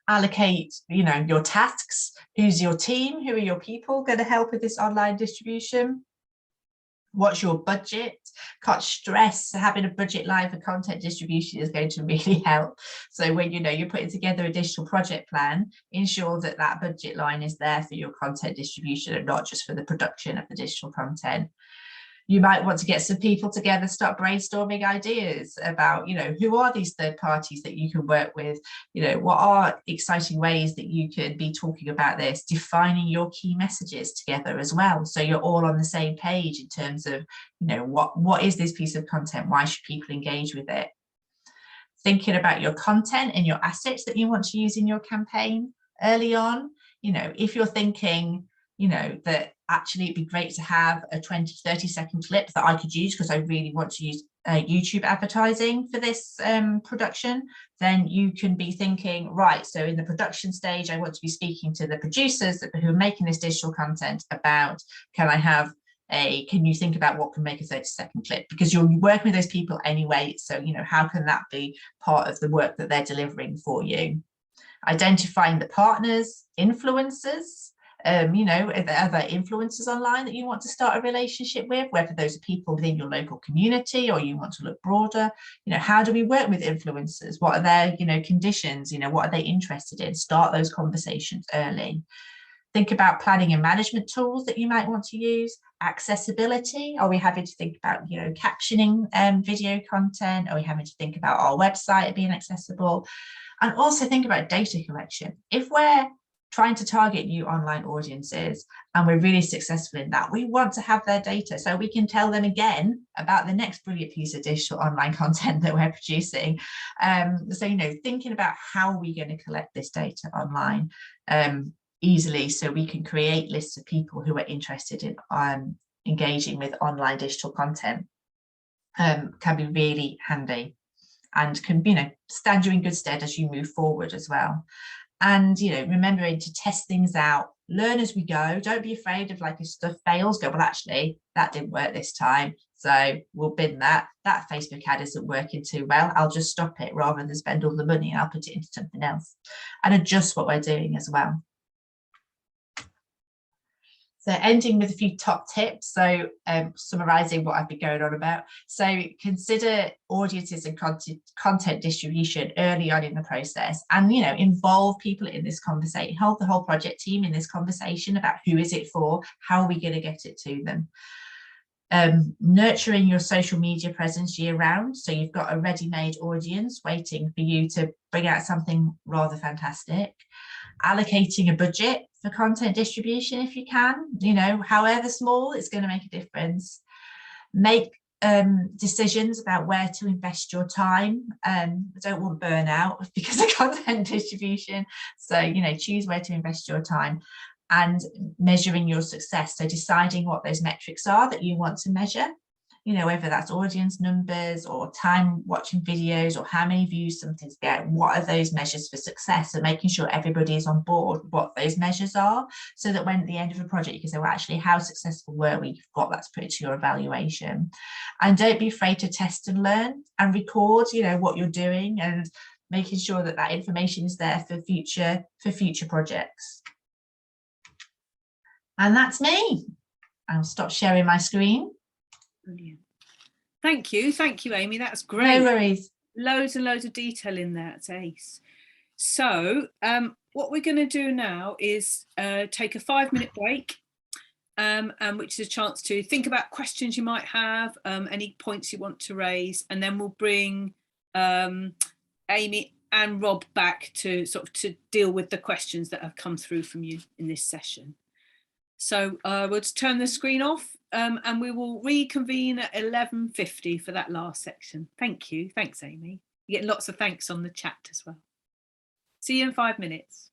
Allocate, your tasks. Who's your team? Who are your people going to help with this online distribution? What's your budget? Can't stress having a budget line for content distribution is going to really help. So when you're putting together a digital project plan, ensure that that budget line is there for your content distribution and not just for the production of the digital content. You might want to get some people together, start brainstorming ideas about, who are these third parties that you can work with? What are exciting ways that you can be talking about this, defining your key messages together as well. So you're all on the same page in terms of, what is this piece of content? Why should people engage with it? Thinking about your content and your assets that you want to use in your campaign early on. If you're thinking, that actually it'd be great to have a 20-30 second clip that I could use because I really want to use YouTube advertising for this production, then you can be thinking, right, so in the production stage, I want to be speaking to the producers who are making this digital content about, can you think about what can make a 30-second clip? Because you're working with those people anyway, so how can that be part of the work that they're delivering for you? Identifying the partners, influencers, are there influencers online that you want to start a relationship with, whether those are people within your local community or you want to look broader? How do we work with influencers? What are their conditions? What are they interested in? Start those conversations early. Think about planning and management tools that you might want to use. Accessibility. Are we having to think about captioning video content? Are we having to think about our website being accessible? And also think about data collection. If we're trying to target new online audiences and we're really successful in that, we want to have their data so we can tell them again about the next brilliant piece of digital online content that we're producing. So thinking about how we're going to collect this data online easily, so we can create lists of people who are interested in engaging with online digital content can be really handy and can stand you in good stead as you move forward as well. And remembering to test things out, learn as we go. Don't be afraid of if stuff fails, go, well, actually that didn't work this time, so we'll bin that Facebook ad isn't working too well, I'll just stop it rather than spend all the money and I'll put it into something else, and adjust what we're doing as well. So ending with a few top tips, so summarising what I've been going on about. So consider audiences and content distribution early on in the process, and involve people in this conversation, hold the whole project team in this conversation about who is it for, how are we going to get it to them. Nurturing your social media presence year round, so you've got a ready-made audience waiting for you to bring out something rather fantastic. Allocating a budget for content distribution if you can, however small, it's going to make a difference. Make decisions about where to invest your time. I don't want burnout because of content distribution, so choose where to invest your time. And measuring your success, so deciding what those metrics are that you want to measure, whether that's audience numbers or time watching videos or how many views something's get. What are those measures for success? And making sure everybody is on board what those measures are, so that when at the end of a project you can say, well, actually, how successful were we? You've got that to put to your evaluation. And don't be afraid to test and learn and record what you're doing, and making sure that that information is there for future projects. And that's me. I'll stop sharing my screen. Brilliant. Thank you, Amy. That's great. No worries. Loads and loads of detail in there. It's ace. So what we're going to do now is take a 5-minute break, and which is a chance to think about questions you might have, any points you want to raise, and then we'll bring Amy and Rob back to to deal with the questions that have come through from you in this session. So we'll just turn the screen off, and we will reconvene at 11:50 for that last section. Thank you. Thanks, Amy. You get lots of thanks on the chat as well. See you in 5 minutes.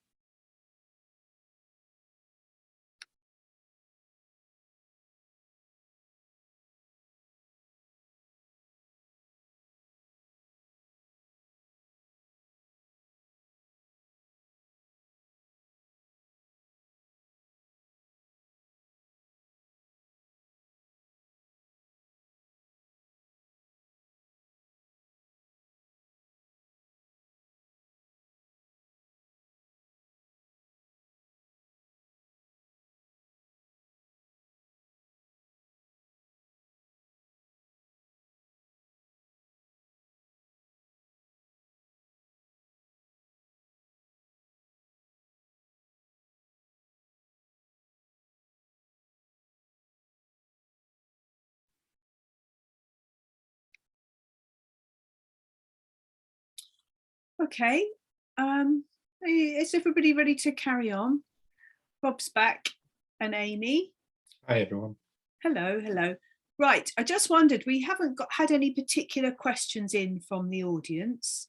Okay. Is everybody ready to carry on? Rob's back and Amy. Hi, everyone. Hello, hello. Right, I just wondered, we haven't had any particular questions in from the audience,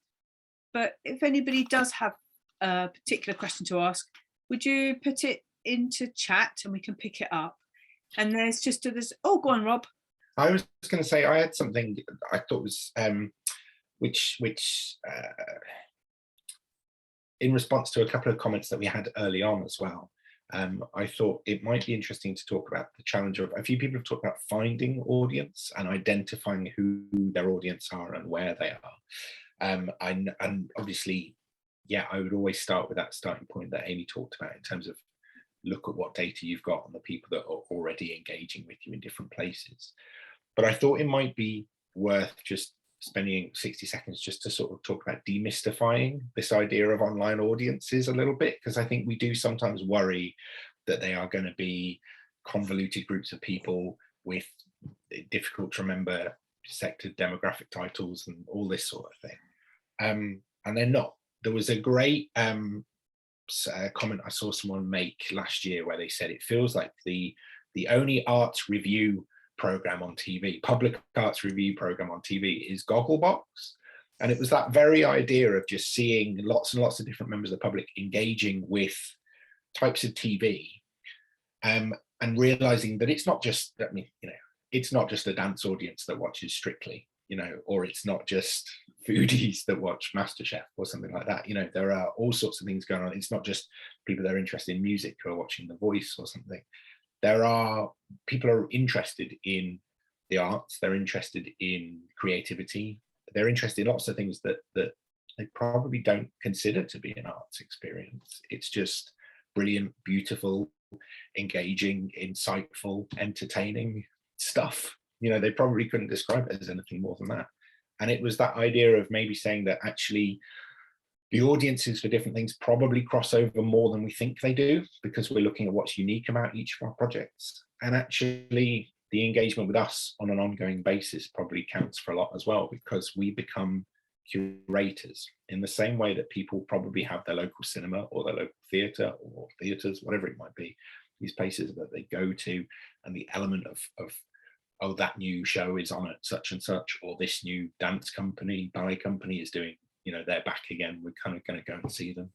but if anybody does have a particular question to ask, would you put it into chat and we can pick it up? And there's oh, go on, Rob. I was going to say I had something I thought was which in response to a couple of comments that we had early on as well. I thought it might be interesting to talk about the challenge of, a few people have talked about finding audience and identifying who their audience are and where they are. And obviously, yeah, I would always start with that starting point that Amy talked about in terms of look at what data you've got on the people that are already engaging with you in different places. But I thought it might be worth just spending 60 seconds just to sort of talk about demystifying this idea of online audiences a little bit, because I think we do sometimes worry that they are going to be convoluted groups of people with difficult to remember sector demographic titles and all this sort of thing. And they're not. There was a great comment I saw someone make last year where they said it feels like the only arts review program on TV, public arts review program on TV, is Gogglebox. And it was that very idea of just seeing lots and lots of different members of the public engaging with types of TV, and realizing that it's not just, I mean, you know, it's not just a dance audience that watches Strictly, you know, or it's not just foodies that watch MasterChef or something like that. You know, there are all sorts of things going on. It's not just people that are interested in music who are watching The Voice or something. There are people who are interested in the arts, they're interested in creativity, they're interested in lots of things that they probably don't consider to be an arts experience. It's just brilliant, beautiful, engaging, insightful, entertaining stuff. You know, they probably couldn't describe it as anything more than that. And it was that idea of maybe saying that actually the audiences for different things probably cross over more than we think they do, because we're looking at what's unique about each of our projects. And actually the engagement with us on an ongoing basis probably counts for a lot as well, because we become curators in the same way that people probably have their local cinema or their local theatre or theatres, whatever it might be, these places that they go to, and the element of oh, that new show is on at such and such, or this new dance company, ballet company is doing, you know, they're back again, we're kind of going to go and see them,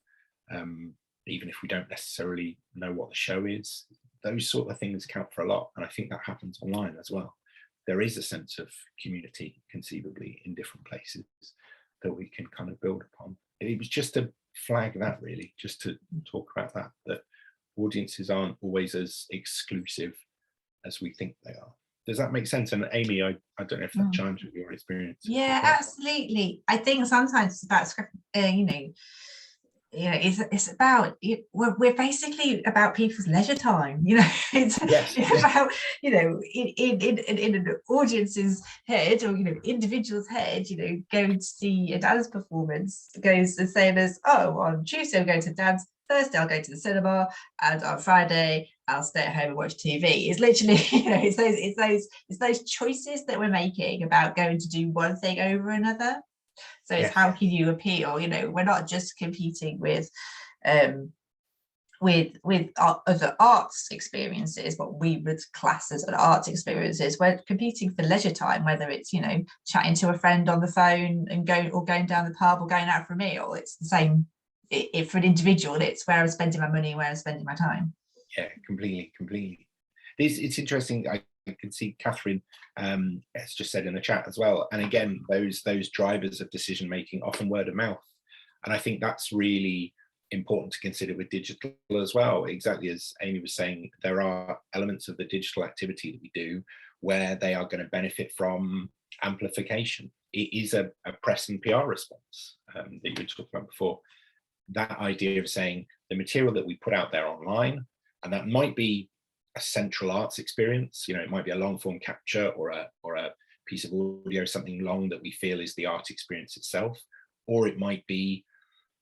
even if we don't necessarily know what the show is. Those sort of things count for a lot, and I think that happens online as well. There is a sense of community conceivably in different places that we can kind of build upon. It was just to flag that, really, just to talk about that audiences aren't always as exclusive as we think they are. Does that make sense? And Amy, I don't know if that chimes with your experience. Yeah, absolutely. I think sometimes it's about it's about we're basically about people's leisure time. You know, it's about, you know, in an audience's head, or, you know, individual's head, you know, going to see a dance performance goes the same as, oh, on Tuesday I'm going to dance, Thursday I'll go to the cinema, and on Friday I'll stay at home and watch TV. It's literally, you know, it's those choices that we're making about going to do one thing over another. So it's how can you appeal? You know, we're not just competing with other arts experiences, what we would class as arts experiences. We're competing for leisure time, whether it's, you know, chatting to a friend on the phone and going down the pub or going out for a meal. It's the same. For an individual, it's where I'm spending my money, where I'm spending my time. Yeah, completely. It's interesting. I can see Catherine has just said in the chat as well. And again, those drivers of decision making, often word of mouth. And I think that's really important to consider with digital as well. Exactly as Amy was saying, there are elements of the digital activity that we do where they are going to benefit from amplification. It is a press and PR response that you were talking about before. That idea of saying the material that we put out there online, and that might be a central arts experience, you know, it might be a long form capture or a piece of audio, something long that we feel is the art experience itself, or it might be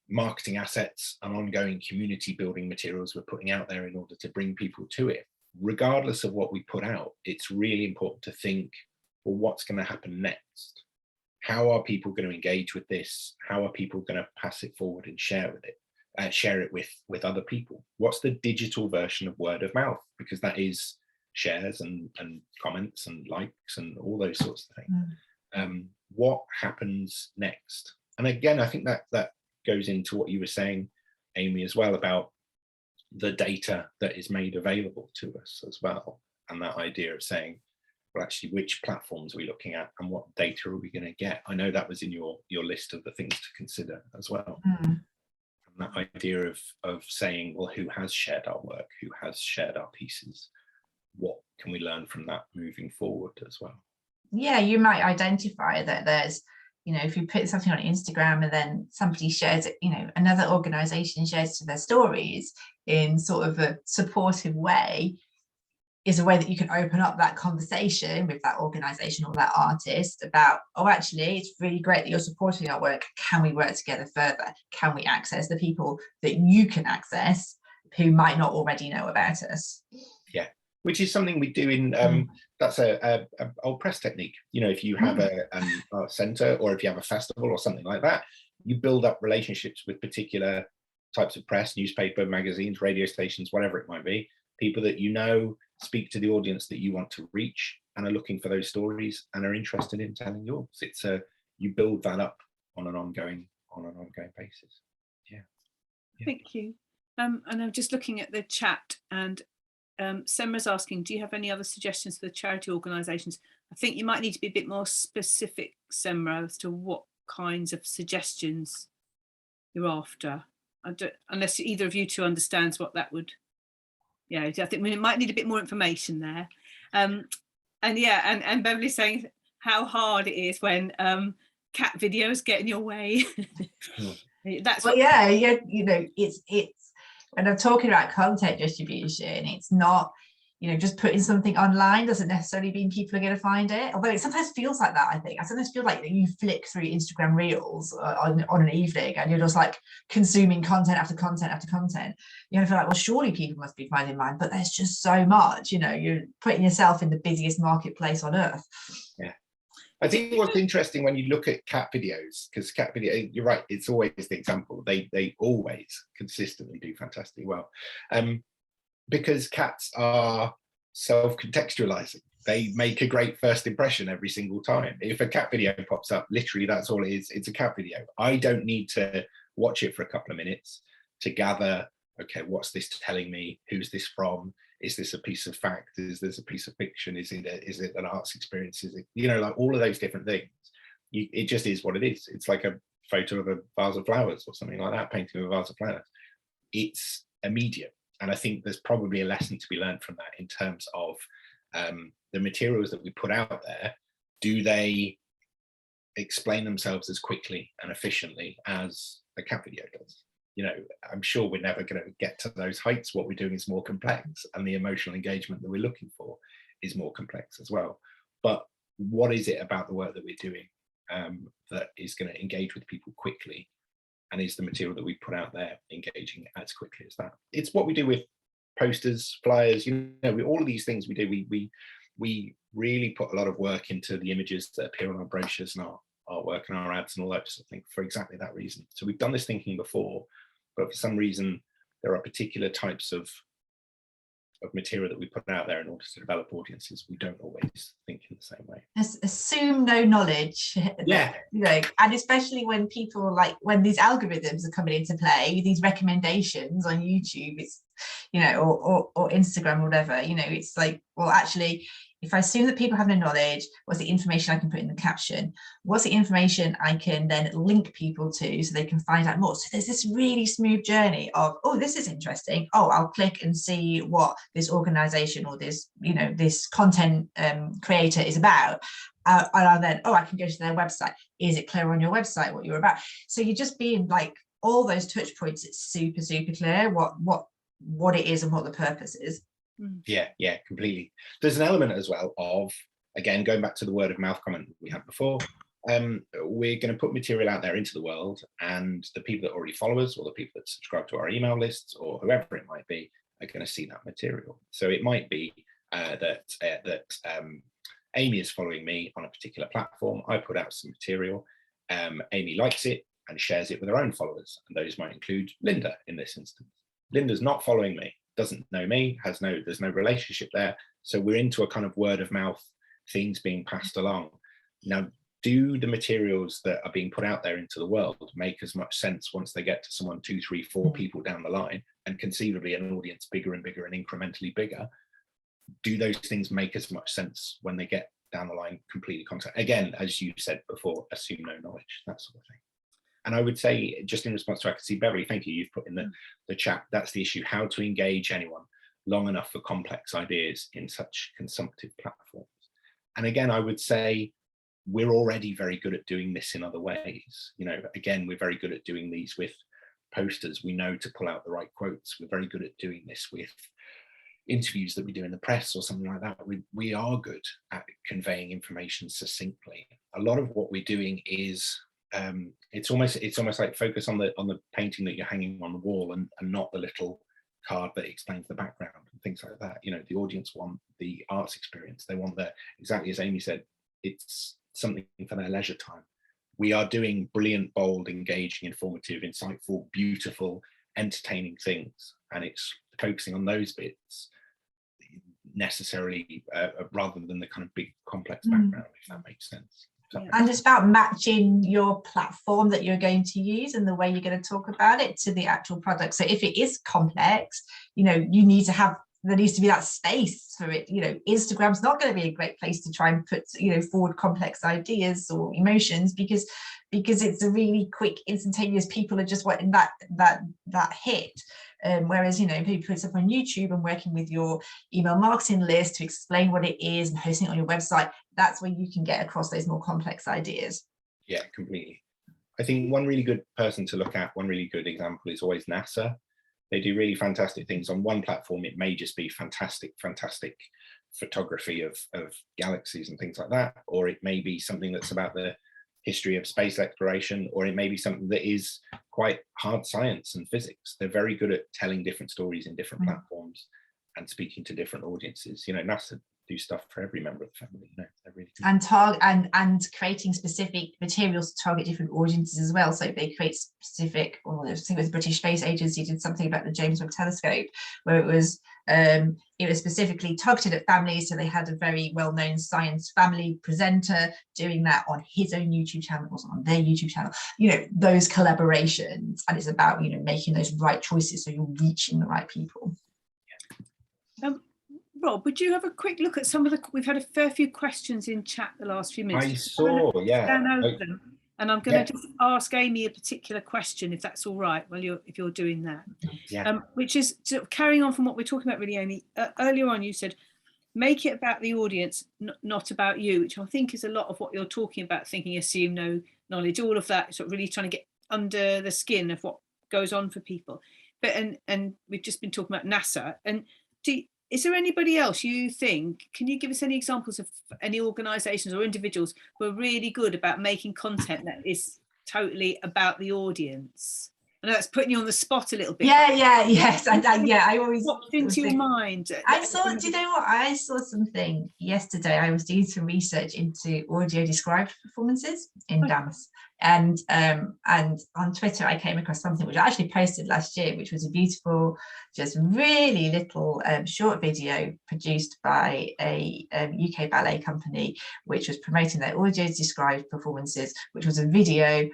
marketing assets and ongoing community building materials we're putting out there in order to bring people to it. Regardless of what we put out, it's really important to think, well, what's going to happen next? how are people going to engage with this? How are people going to pass it forward and share it with other people? What's the digital version of word of mouth? Because that is shares and comments and likes and all those sorts of things. What happens next? And again, I think that goes into what you were saying, Amy, as well, about the data that is made available to us as well, and that idea of saying, well, actually, which platforms are we looking at and what data are we going to get? I know that was in your list of the things to consider as well. And that idea of saying, well, who has shared our work? Who has shared our pieces? What can we learn from that moving forward as well? Yeah, you might identify that there's, if you put something on Instagram and then somebody shares it, another organization shares to their stories in sort of a supportive way, is a way that you can open up that conversation with that organization or that artist about, oh, actually, it's really great that you're supporting our work. Can we work together further? Can we access the people that you can access who might not already know about us? Yeah, which is something we do in, that's a old press technique. If you have a art centre, or if you have a festival or something like that, you build up relationships with particular types of press, newspaper, magazines, radio stations, whatever it might be, people that speak to the audience that you want to reach and are looking for those stories and are interested in telling yours. It's you build that up on an ongoing basis. Yeah. Thank you. And I'm just looking at the chat, and Semra's asking, do you have any other suggestions for the charity organisations? I think you might need to be a bit more specific, Semra, as to what kinds of suggestions you're after. Unless either of you two understands what that would. Yeah, I think we might need a bit more information there. And Beverly's saying how hard it is when cat videos get in your way. That's well, it's when I'm talking about content distribution, it's not, just putting something online doesn't necessarily mean people are going to find it. Although it sometimes feels like that, I think. I sometimes feel like you flick through Instagram reels on an evening and you're just like consuming content after content after content. You feel like, well, surely people must be finding mine, but there's just so much, you're putting yourself in the busiest marketplace on earth. Yeah. I think what's interesting when you look at cat videos, because cat video, you're right, it's always the example. They always consistently do fantastically well. Because cats are self-contextualizing. They make a great first impression every single time. If a cat video pops up, literally that's all it is. It's a cat video. I don't need to watch it for a couple of minutes to gather, okay, what's this telling me? Who's this from? Is this a piece of fact? Is this a piece of fiction? Is it an arts experience? Is it, like all of those different things? It just is what it is. It's like a photo of a vase of flowers or something like that, painting of a vase of flowers. It's immediate. And I think there's probably a lesson to be learned from that in terms of the materials that we put out there. Do they explain themselves as quickly and efficiently as a cat video does? I'm sure we're never going to get to those heights. What we're doing is more complex, and the emotional engagement that we're looking for is more complex as well. But what is it about the work that we're doing that is going to engage with people quickly? And is the material that we put out there engaging as quickly as that? It's what we do with posters, flyers, all of these things we do. We really put a lot of work into the images that appear on our brochures and our artwork and our ads and all that sort of thing for exactly that reason. So we've done this thinking before, but for some reason there are particular types of material that we put out there in order to develop audiences. We don't always think in the same way. Assume no knowledge. Yeah. And especially when people when these algorithms are coming into play, these recommendations on YouTube, it's or Instagram or whatever, it's like, well, actually, if I assume that people have no knowledge, what's the information I can put in the caption? What's the information I can then link people to so they can find out more? So there's this really smooth journey of, oh, this is interesting. Oh, I'll click and see what this organization or this, this content creator is about. And I'll then, I can go to their website. Is it clear on your website what you're about? So you're just being like all those touch points. It's super, super clear what it is and what the purpose is. Yeah, completely. There's an element as well of, again, going back to the word of mouth comment we had before, we're going to put material out there into the world, and the people that already follow us or the people that subscribe to our email lists or whoever it might be are going to see that material. So it might be that Amy is following me on a particular platform. I put out some material. Amy likes it and shares it with her own followers. And those might include Linda in this instance. Linda's not following me, doesn't know me, there's no relationship there. So we're into a kind of word of mouth, things being passed along. Now, do the materials that are being put out there into the world make as much sense once they get to someone 2, 3, 4 people down the line, and conceivably an audience bigger and bigger and incrementally bigger? Do those things make as much sense when they get down the line completely content? Again, as you said before, assume no knowledge, that sort of thing. And I would say, just in response to, I can see Beverly, thank you, you've put in the chat, that's the issue, how to engage anyone long enough for complex ideas in such consumptive platforms. And again, I would say, we're already very good at doing this in other ways. You know, again, we're very good at doing these with posters. We know to pull out the right quotes. We're very good at doing this with interviews that we do in the press or something like that. We are good at conveying information succinctly. A lot of what we're doing is it's almost like focus on the painting that you're hanging on the wall and not the little card that explains the background and things like that. You know, the audience want the arts experience. They want exactly as Amy said, it's something for their leisure time. We are doing brilliant, bold, engaging, informative, insightful, beautiful, entertaining things, and it's focusing on those bits necessarily rather than the kind of big complex background, if that makes sense. And it's about matching your platform that you're going to use and the way you're going to talk about it to the actual product. So if it is complex, you know, there needs to be that space for it. You know, Instagram's not going to be a great place to try and put, you know, forward complex ideas or emotions because it's a really quick, instantaneous, people are just wanting that hit. Whereas, you know, if you put it up on YouTube and working with your email marketing list to explain what it is and hosting it on your website, that's where you can get across those more complex ideas. Yeah, completely. I think one really good person to look at, one really good example is always NASA. They do really fantastic things. On one platform, it may just be fantastic photography of galaxies and things like that, or it may be something that's about the history of space exploration, or it may be something that is quite hard science and physics. They're very good at telling different stories in different platforms and speaking to different audiences. You know, NASA do stuff for every member of the family. You know, they're really good. And creating specific materials to target different audiences as well. So they create specific, or I think it was the British Space Agency did something about the James Webb Telescope, where it was specifically targeted at families. So they had a very well-known science family presenter doing that on his own YouTube channel, or on their YouTube channel. You know, those collaborations, and it's about, you know, making those right choices so you're reaching the right people. Rob, would you have a quick look at some of we've had a fair few questions in chat the last few minutes. I saw, yeah. Scan over them, and I'm going to just ask Amy a particular question, if that's all right, if you're doing that. Yeah. Which is sort of carrying on from what we're talking about, really, Amy. Earlier on, you said, make it about the audience, not about you, which I think is a lot of what you're talking about, thinking, assume no knowledge, all of that, sort of really trying to get under the skin of what goes on for people. But and we've just been talking about NASA, and is there anybody else you think, can you give us any examples of any organisations or individuals who are really good about making content that is totally about the audience? I know that's putting you on the spot a little bit. Yes. I always popped into your mind. Do you know what? I saw something yesterday. I was doing some research into audio described performances in dance. And on Twitter, I came across something which I actually posted last year, which was a beautiful, just really little short video produced by a UK ballet company, which was promoting their audio described performances, which was a video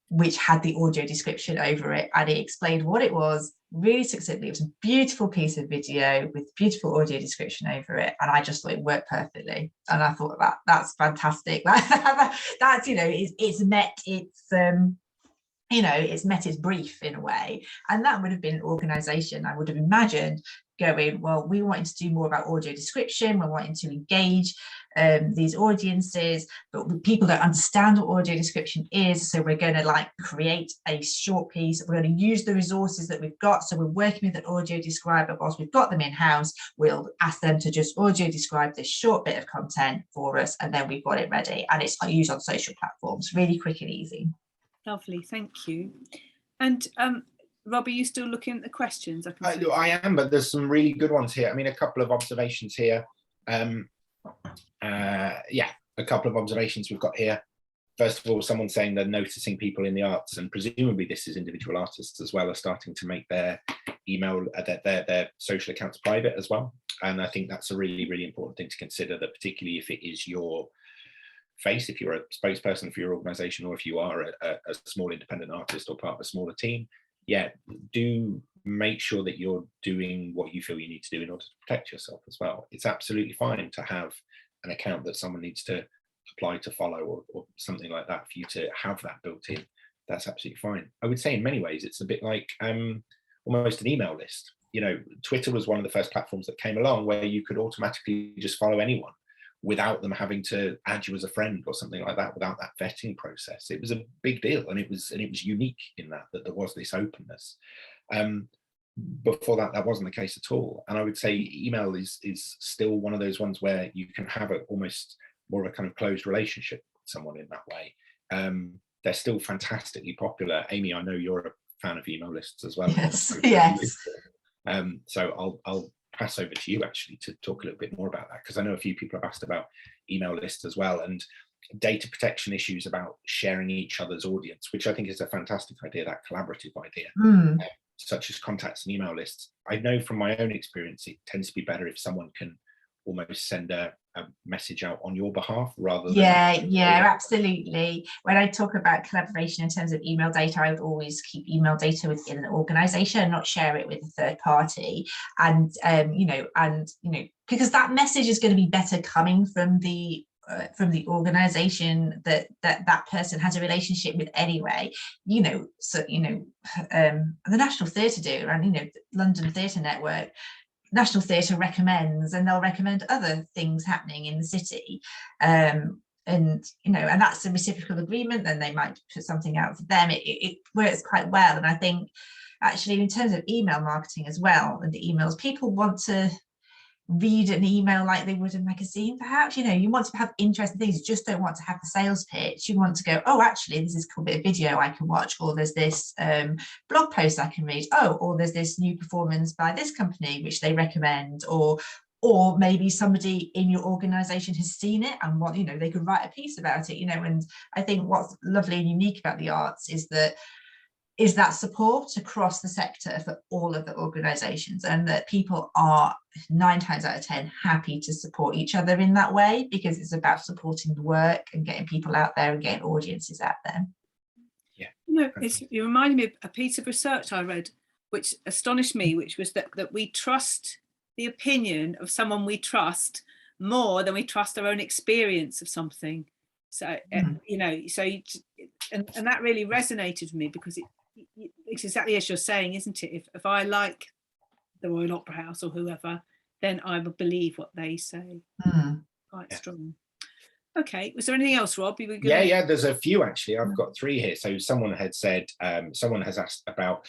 which had the audio description over it, and it explained what it was really succinctly. It was a beautiful piece of video with beautiful audio description over it, and I just thought it worked perfectly. And I thought that's fantastic. That's, you know, it's met its brief in a way. And that would have been an organisation I would have imagined going, well, we wanted to do more about audio description, we're wanting to engage these audiences, but people don't understand what audio description is, so we're going to create a short piece. We're going to use the resources that we've got, so we're working with an audio describer. Whilst we've got them in-house, we'll ask them to just audio describe this short bit of content for us, and then we've got it ready, and it's used on social platforms, really quick and easy. Lovely, thank you. And Rob, are you still looking at the questions? I am, but there's some really good ones here. I mean, a couple of observations here. Yeah, a couple of observations we've got here. First of all, someone saying they're noticing people in the arts, and presumably this is individual artists as well, are starting to make their email, their social accounts private as well. And I think that's a really, really important thing to consider, that particularly if it is your face, if you're a spokesperson for your organization, or if you are a small independent artist or part of a smaller team, yeah, do make sure that you're doing what you feel you need to do in order to protect yourself as well. It's absolutely fine to have an account that someone needs to apply to follow, or something like that, for you to have that built in. That's absolutely fine. I would say in many ways it's a bit like almost an email list. You know, Twitter was one of the first platforms that came along where you could automatically just follow anyone without them having to add you as a friend or something like that, without that vetting process. It was a big deal, and it was unique in that there was this openness. Before that wasn't the case at all. And I would say email is still one of those ones where you can have almost more of a kind of closed relationship with someone in that way. They're still fantastically popular. Amy, I know you're a fan of email lists as well. Yes, yes. So I'll pass over to you actually to talk a little bit more about that, because I know a few people have asked about email lists as well, and data protection issues about sharing each other's audience, which I think is a fantastic idea, that collaborative idea, such as contacts and email lists. I know from my own experience, it tends to be better if someone can almost send a message out on your behalf rather than absolutely. When I talk about collaboration in terms of email data, I would always keep email data within the organization and not share it with a third party. And because that message is going to be better coming from the organization that person has a relationship with anyway. The National Theatre do, and London Theatre Network, National Theatre recommends, and they'll recommend other things happening in the city, and that's a reciprocal agreement. Then they might put something out for them. It works quite well. And I think actually in terms of email marketing as well, and the emails, people want to read an email like they would a magazine, perhaps. You want to have interesting things. You just don't want to have the sales pitch. You want to go, oh, actually, this is a cool bit of video I can watch, or there's this blog post I can read, or there's this new performance by this company which they recommend, or maybe somebody in your organization has seen it and they could write a piece about it. And I think what's lovely and unique about the arts is that support across the sector for all of the organizations, and that people are 9 times out of 10 happy to support each other in that way, because it's about supporting the work and getting people out there and getting audiences out there. Yeah. You reminded me of a piece of research I read which astonished me, which was that we trust the opinion of someone we trust more than we trust our own experience of something. So and that really resonated with me, because it's exactly as you're saying, isn't it? If I like the Royal Opera House or whoever, then I will believe what they say. Quite strong. Okay, was there anything else, Rob? Yeah, there's a few actually. I've got 3 here. So someone had said, someone has asked about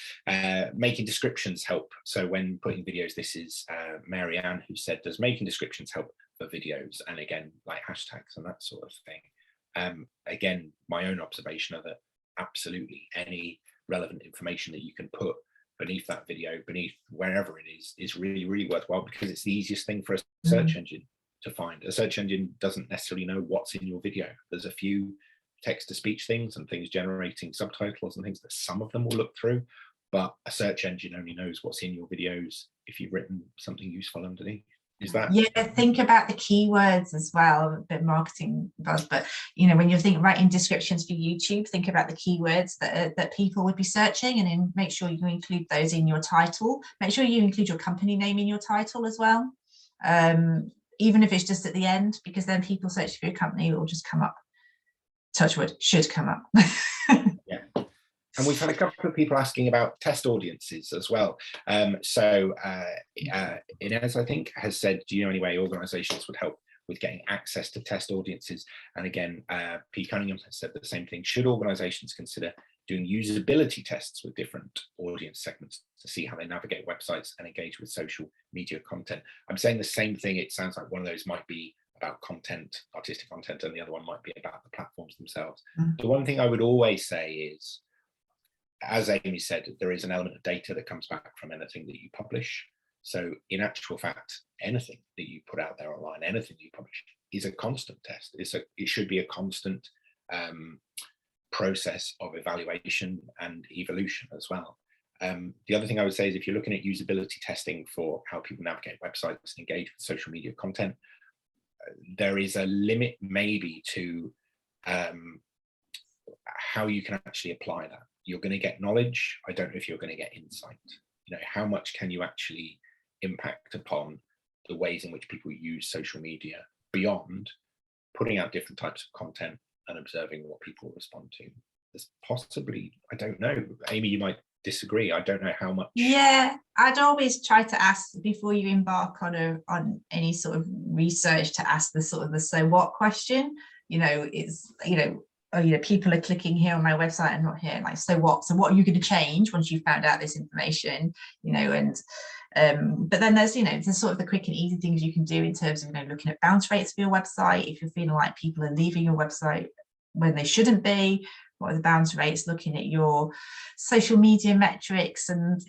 making descriptions help. So when putting videos, this is Mary Ann who said, does making descriptions help for videos? And again, like hashtags and that sort of thing. Again, my own observation of it, absolutely any relevant information that you can put beneath that video, beneath wherever it is really, really worthwhile, because it's the easiest thing for a search engine to find. A search engine doesn't necessarily know what's in your video. There's a few text-to-speech things and things generating subtitles and things that some of them will look through, but a search engine only knows what's in your videos if you've written something useful underneath. Is that? Yeah, think about the keywords as well, a bit of marketing buzz, but when you're writing descriptions for YouTube, think about the keywords that people would be searching, and then make sure you include those in your title. Make sure you include your company name in your title as well, even if it's just at the end, because then people search for your company, it will just come up. Touch wood, should come up. Yeah. And we've had a couple of people asking about test audiences as well. So Inez, I think, has said, do you know any way organizations would help with getting access to test audiences? And again, P. Cunningham has said the same thing. Should organizations consider doing usability tests with different audience segments to see how they navigate websites and engage with social media content? I'm saying the same thing. It sounds like one of those might be about content, artistic content, and the other one might be about the platforms themselves. The one thing I would always say is, as Amy said, there is an element of data that comes back from anything that you publish. So in actual fact, anything that you put out there online, anything you publish is a constant test. It should be a constant process of evaluation and evolution as well. The other thing I would say is, if you're looking at usability testing for how people navigate websites and engage with social media content, there is a limit maybe to how you can actually apply that. You're going to get knowledge. I don't know if you're going to get insight. How much can you actually impact upon the ways in which people use social media beyond putting out different types of content and observing what people respond to? There's possibly, I don't know, Amy, you might disagree. I don't know how much. Yeah, I'd always try to ask before you embark on any sort of research, to ask the sort of the so what question. It's people are clicking here on my website and not here, like, so what are you going to change once you've found out this information? But then there's there's sort of the quick and easy things you can do in terms of looking at bounce rates for your website. If you're feeling like people are leaving your website when they shouldn't be, what are the bounce rates? Looking at your social media metrics, and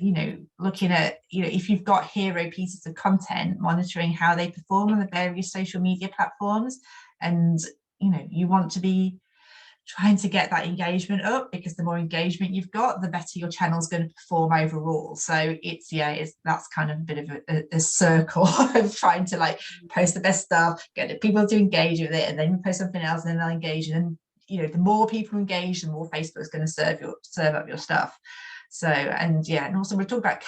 looking at if you've got hero pieces of content, monitoring how they perform on the various social media platforms. And you want to be trying to get that engagement up, because the more engagement you've got, the better your channel's going to perform overall. So that's kind of a bit of a circle of trying to like post the best stuff, get people to engage with it, and then you post something else and then they'll engage. And the more people engage, the more Facebook's going to serve up your stuff. So, and also we're talking about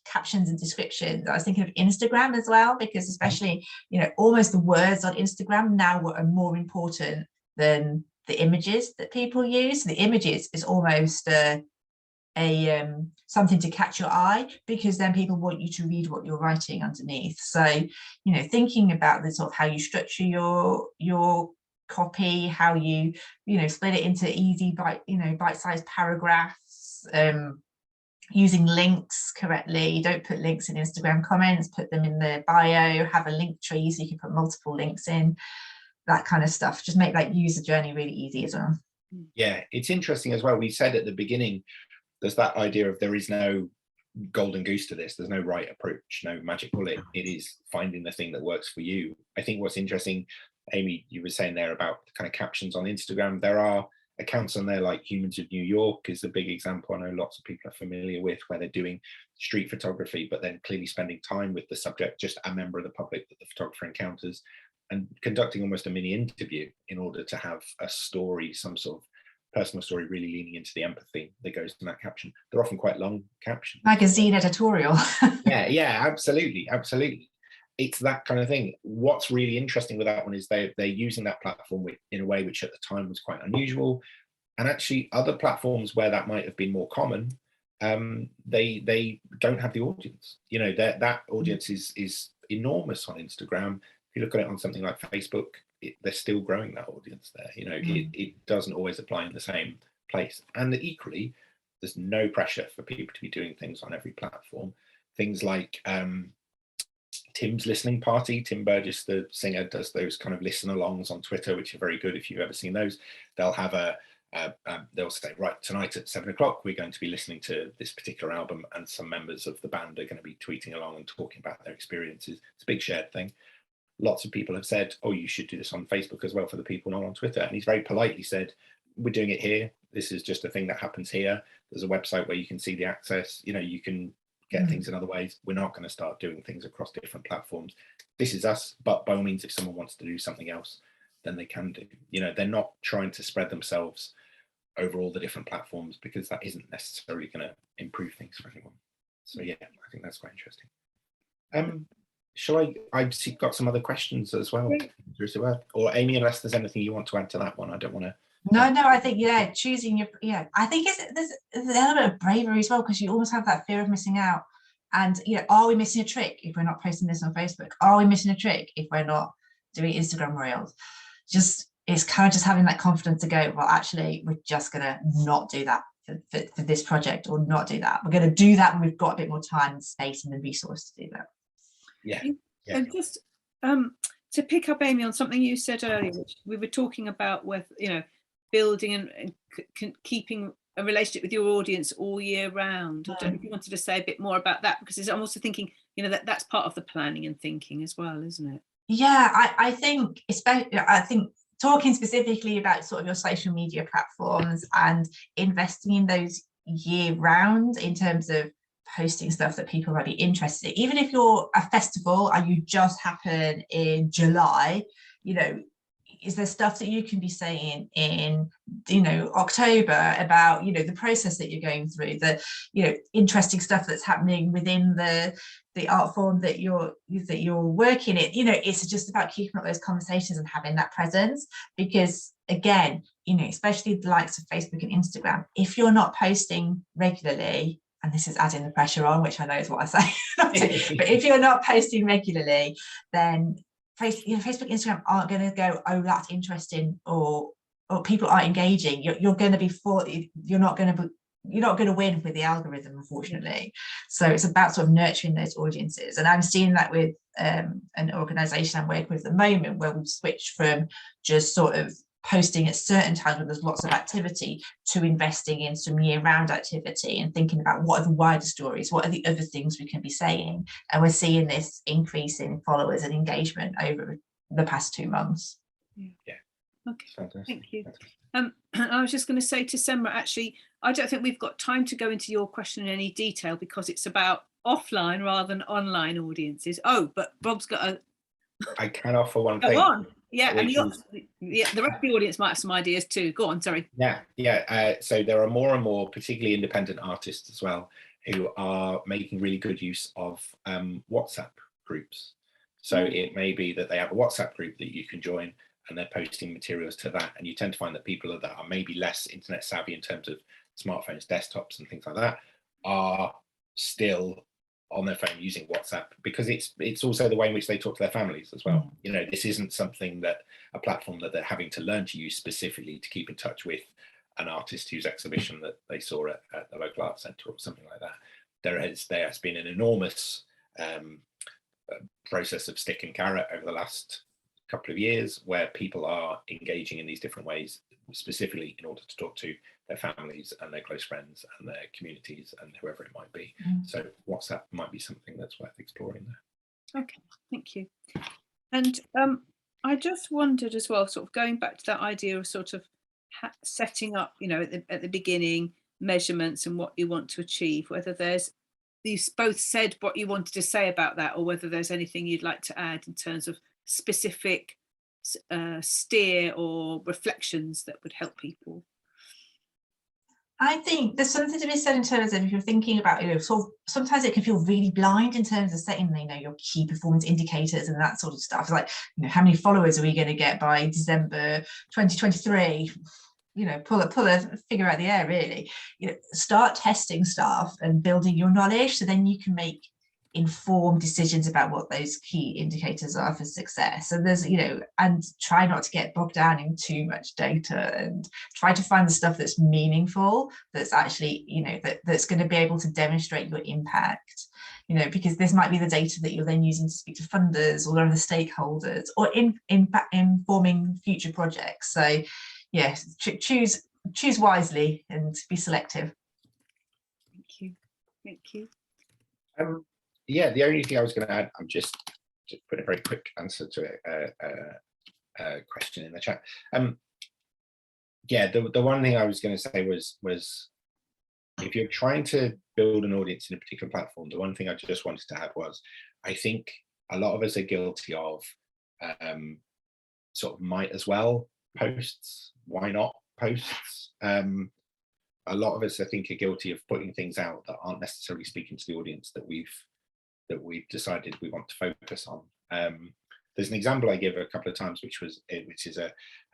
captions and descriptions. I was thinking of Instagram as well, because especially almost the words on Instagram now are more important than the images that people use. The images is almost something to catch your eye, because then people want you to read what you're writing underneath. So thinking about the sort of how you structure your copy, how you split it into easy bite-sized paragraphs, using links correctly. Don't put links in Instagram comments, put them in the bio, have a link tree so you can put multiple links in, that kind of stuff. Just make that user journey really easy as well. Yeah, it's interesting as well. We said at the beginning, there's that idea of there is no golden goose to this. There's no right approach, no magic bullet. It is finding the thing that works for you. I think what's interesting, Amy, you were saying there about the kind of captions on Instagram. There are accounts on there like Humans of New York is a big example. I know lots of people are familiar with, where they're doing street photography, but then clearly spending time with the subject, just a member of the public that the photographer encounters, and conducting almost a mini interview in order to have a story, some sort of personal story, really leaning into the empathy that goes in that caption. They're often quite long captions. Magazine editorial. yeah, absolutely. It's that kind of thing. What's really interesting with that one is they're using that platform in a way which at the time was quite unusual. And actually other platforms where that might have been more common, they don't have the audience. That audience is enormous on Instagram. If you look at it on something like Facebook, they're still growing that audience there. It doesn't always apply in the same place. And equally, there's no pressure for people to be doing things on every platform. Things like Tim's listening party. Tim Burgess, the singer, does those kind of listen alongs on Twitter, which are very good if you've ever seen those. They'll have they'll say, right, tonight at 7 o'clock, we're going to be listening to this particular album, and some members of the band are going to be tweeting along and talking about their experiences. It's a big shared thing. Lots of people have said, oh, you should do this on Facebook as well for the people not on Twitter. And he's very politely said, we're doing it here. This is just a thing that happens here. There's a website where you can see the access. You can get things in other ways. We're not going to start doing things across different platforms. This is us, but by all means, if someone wants to do something else, then they can do. They're not trying to spread themselves over all the different platforms, because that isn't necessarily going to improve things for anyone. So yeah, I think that's quite interesting. Shall I've got some other questions as well, or Amy, unless there's anything you want to add to that one. I don't want to. No, I think choosing I think there's an element of bravery as well, because you almost have that fear of missing out. And are we missing a trick if we're not posting this on Facebook? Are we missing a trick if we're not doing Instagram Reels? It's kind of just having that confidence to go, well, actually, we're just gonna not do that for this project, or not do that. We're gonna do that when we've got a bit more time and space and the resource to do that. Yeah. And just to pick up, Amy, on something you said earlier, which we were talking about with building and keeping a relationship with your audience all year round. I don't know if you wanted to say a bit more about that, because I'm also thinking that's part of the planning and thinking as well, isn't it? Yeah, I think, especially, I think talking specifically about sort of your social media platforms and investing in those year round in terms of posting stuff that people might be interested in, even if you're a festival and you just happen in July, you know, is there stuff that you can be saying in, you know, October about, you know, the process that you're going through, the, you know, interesting stuff that's happening within the art form that you're working in. You know, it's just about keeping up those conversations and having that presence, because again, you know, especially the likes of Facebook and Instagram, if you're not posting regularly, and this is adding the pressure on, which I know is what I say, but if you're not posting regularly, then Facebook, Instagram aren't going to go, oh, that's interesting, or people aren't engaging. You're going to be you're not going to win with the algorithm, unfortunately. So it's about sort of nurturing those audiences. And I'm seeing that with an organization I'm working with at the moment, where we've switched from just sort of posting at certain times when there's lots of activity to investing in some year-round activity and thinking about what are the wider stories, what are the other things we can be saying. And we're seeing this increase in followers and engagement over the past 2 months. Yeah. Okay, Fantastic. thank you. I was just going to say to Semra, actually, I don't think we've got time to go into your question in any detail because it's about offline rather than online audiences. Oh, but Rob's got a... I can offer one Go thing. on. Yeah, and Which is- the rest of the audience might have some ideas too. Go on, sorry. Yeah. So there are more and more, particularly independent artists as well, who are making really good use of WhatsApp groups. So it may be that they have a WhatsApp group that you can join, and they're posting materials to that. And you tend to find that people that are maybe less internet savvy in terms of smartphones, desktops, and things like that are still on their phone using WhatsApp, because it's also the way in which they talk to their families as well. You know, this isn't something that a platform that they're having to learn to use specifically to keep in touch with an artist whose exhibition that they saw at the local art centre or something like that. There has been an enormous process of stick and carrot over the last couple of years, where people are engaging in these different ways, specifically in order to talk to their families and their close friends and their communities and whoever it might be. So WhatsApp might be something that's worth exploring there. Okay, thank you. And I just wondered as well, sort of going back to that idea of sort of setting up, you know, at the beginning, measurements and what you want to achieve, whether you both said what you wanted to say about that, or whether there's anything you'd like to add in terms of specific steer or reflections that would help people. I think there's something to be said in terms of, if you're thinking about, you know, sort of sometimes it can feel really blind in terms of setting, you know, your key performance indicators and that sort of stuff. Like, you know, how many followers are we going to get by December 2023? You know, pull a figure out of the air, really. You know, start testing stuff and building your knowledge, so then you can make informed decisions about what those key indicators are for success. And there's, you know, and try not to get bogged down in too much data, and try to find the stuff that's meaningful, that's actually, you know, that's going to be able to demonstrate your impact. You know, because this might be the data that you're then using to speak to funders or other stakeholders, or in informing future projects. So yes, choose wisely and be selective. Thank you. Yeah, the only thing I was going to add, I'm just put a very quick answer to a question in the chat. Yeah, the one thing I was going to say was if you're trying to build an audience in a particular platform, the one thing I just wanted to add was, I think a lot of us are guilty of sort of might as well posts, why not posts. A lot of us, I think, are guilty of putting things out that aren't necessarily speaking to the audience that we've decided we want to focus on. There's an example I give a couple of times, which is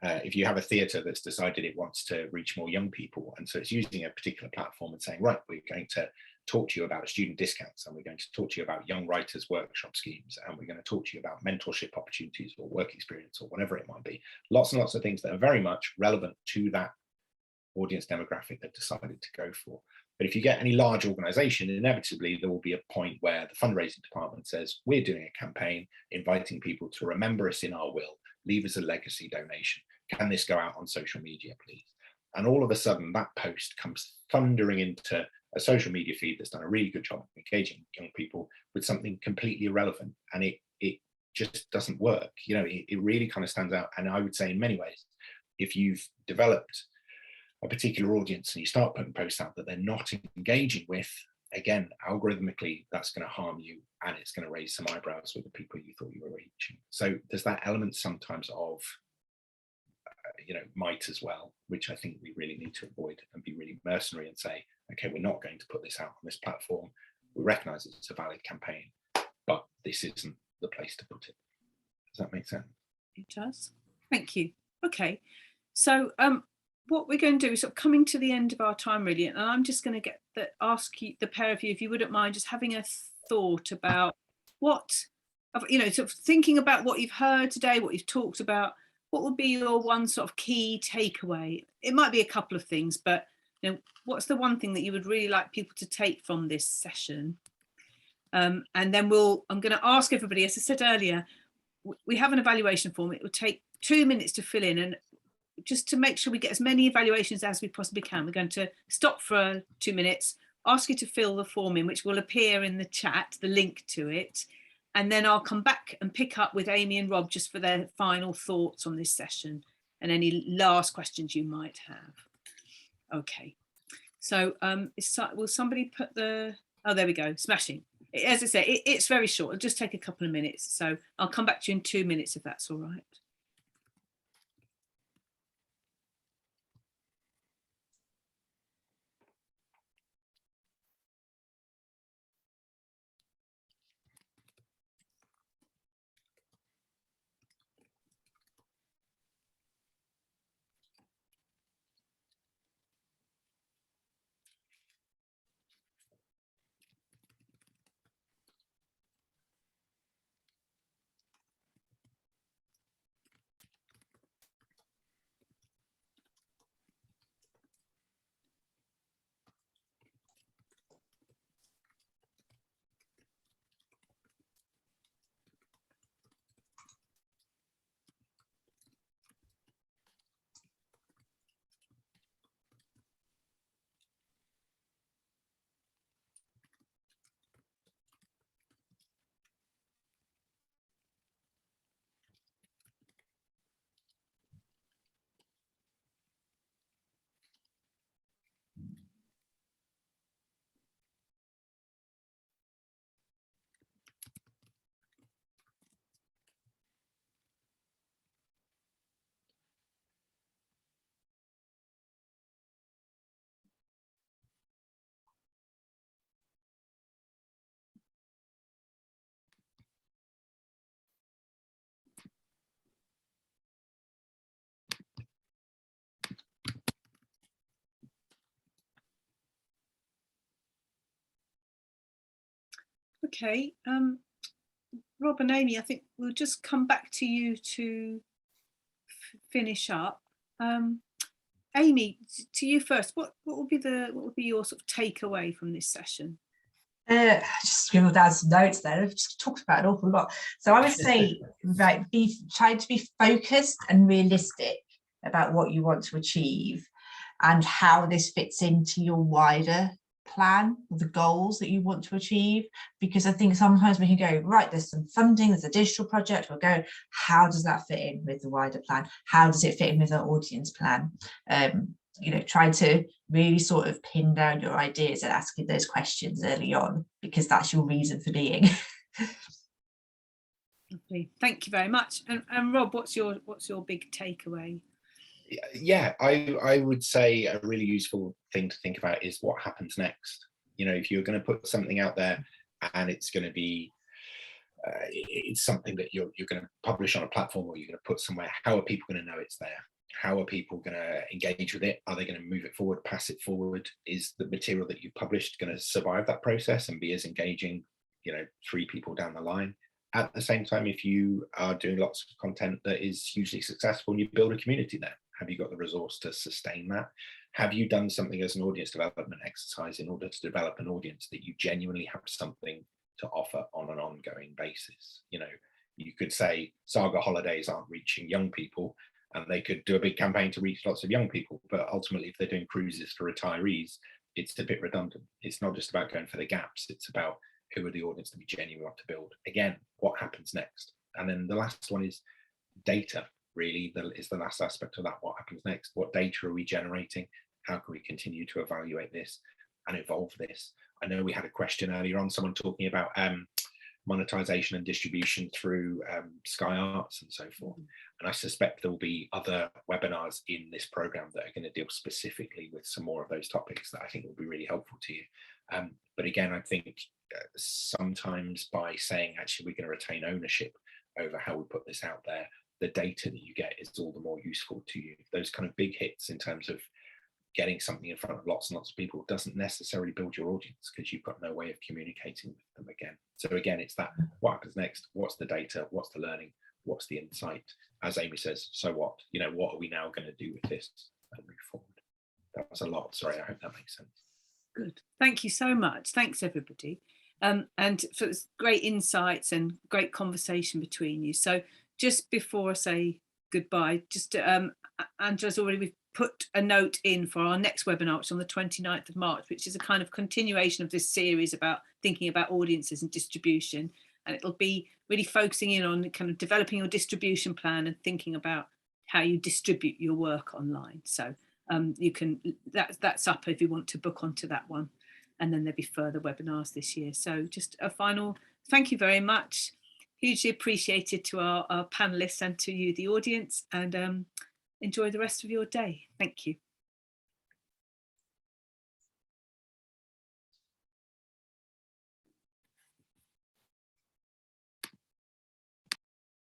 if you have a theatre that's decided it wants to reach more young people, and so it's using a particular platform and saying, right, we're going to talk to you about student discounts, and we're going to talk to you about young writers workshop schemes, and we're going to talk to you about mentorship opportunities or work experience or whatever it might be. Lots and lots of things that are very much relevant to that audience demographic they've decided to go for. But if you get any large organization, inevitably there will be a point where the fundraising department says, we're doing a campaign inviting people to remember us in our will, leave us a legacy donation. Can this go out on social media, please? And all of a sudden that post comes thundering into a social media feed that's done a really good job of engaging young people with something completely irrelevant. And it just doesn't work. You know, it really kind of stands out. And I would say in many ways, if you've developed a particular audience and you start putting posts out that they're not engaging with, again, algorithmically, that's going to harm you, and it's going to raise some eyebrows with the people you thought you were reaching. So there's that element sometimes of, you know, might as well, which I think we really need to avoid, and be really mercenary and say, okay, we're not going to put this out on this platform. We recognize it's a valid campaign, but this isn't the place to put it. Does that make sense? It does. Thank you. Okay, so what we're going to do is sort of coming to the end of our time, really, and I'm just going to ask you, the pair of you, if you wouldn't mind just having a thought about what, you know, sort of thinking about what you've heard today, what you've talked about. What would be your one sort of key takeaway? It might be a couple of things, but you know, what's the one thing that you would really like people to take from this session? And then I'm going to ask everybody, as I said earlier, we have an evaluation form. It will take 2 minutes to fill in, and just to make sure we get as many evaluations as we possibly can, we're going to stop for 2 minutes, ask you to fill the form in, which will appear in the chat, the link to it. And then I'll come back and pick up with Amy and Rob just for their final thoughts on this session and any last questions you might have. Okay, so will somebody put the, oh, there we go, smashing. As I say, it's very short. It'll just take a couple of minutes. So I'll come back to you in 2 minutes if that's all right. Okay, Rob and Amy, I think we'll just come back to you to finish up. Amy, to you first. What would be your sort of takeaway from this session? I just scribbled down some notes there. I've just talked about an awful lot. So I would say, right, try to be focused and realistic about what you want to achieve and how this fits into your wider plan, the goals that you want to achieve. Because I think sometimes we can go, right, there's some funding, there's a digital project, we'll go, how does that fit in with the wider plan? How does it fit in with our audience plan? You know, try to really sort of pin down your ideas and asking those questions early on, because that's your reason for being. Okay, thank you very much. And Rob, what's your big takeaway? Yeah, I would say a really useful thing to think about is what happens next. You know, if you're going to put something out there and it's going to be it's something that you're going to publish on a platform or you're going to put somewhere, how are people going to know it's there? How are people going to engage with it? Are they going to move it forward, pass it forward? Is the material that you've published going to survive that process and be as engaging, you know, 3 people down the line? At the same time, if you are doing lots of content that is hugely successful and you build a community there, have you got the resource to sustain that? Have you done something as an audience development exercise in order to develop an audience that you genuinely have something to offer on an ongoing basis? You know, you could say Saga Holidays aren't reaching young people, and they could do a big campaign to reach lots of young people. But ultimately, if they're doing cruises for retirees, it's a bit redundant. It's not just about going for the gaps. It's about who are the audience that we genuinely want to build. Again, what happens next? And then the last one is data, really, is the last aspect of that. What happens next? What data are we generating? How can we continue to evaluate this and evolve this? I know we had a question earlier on, someone talking about monetization and distribution through Sky Arts and so forth. And I suspect there will be other webinars in this program that are going to deal specifically with some more of those topics that I think will be really helpful to you. But again, I think sometimes by saying, actually, we're going to retain ownership over how we put this out there, the data that you get is all the more useful to you. Those kind of big hits in terms of getting something in front of lots and lots of people doesn't necessarily build your audience, because you've got no way of communicating with them again. So again, it's that, what happens next? What's the data? What's the learning? What's the insight? As Amy says, so what? You know, what are we now going to do with this and move forward? That was a lot. Sorry, I hope that makes sense. Good. Thank you so much. Thanks, everybody. And for great insights and great conversation between you. So just before I say goodbye, just Angela's already, we've put a note in for our next webinar, which is on the 29th of March, which is a kind of continuation of this series about thinking about audiences and distribution. And it'll be really focusing in on kind of developing your distribution plan and thinking about how you distribute your work online. So you can, that's up if you want to book onto that one. And then there'll be further webinars this year. So just a final thank you very much. Hugely appreciated to our panelists and to you, the audience, and enjoy the rest of your day. Thank you.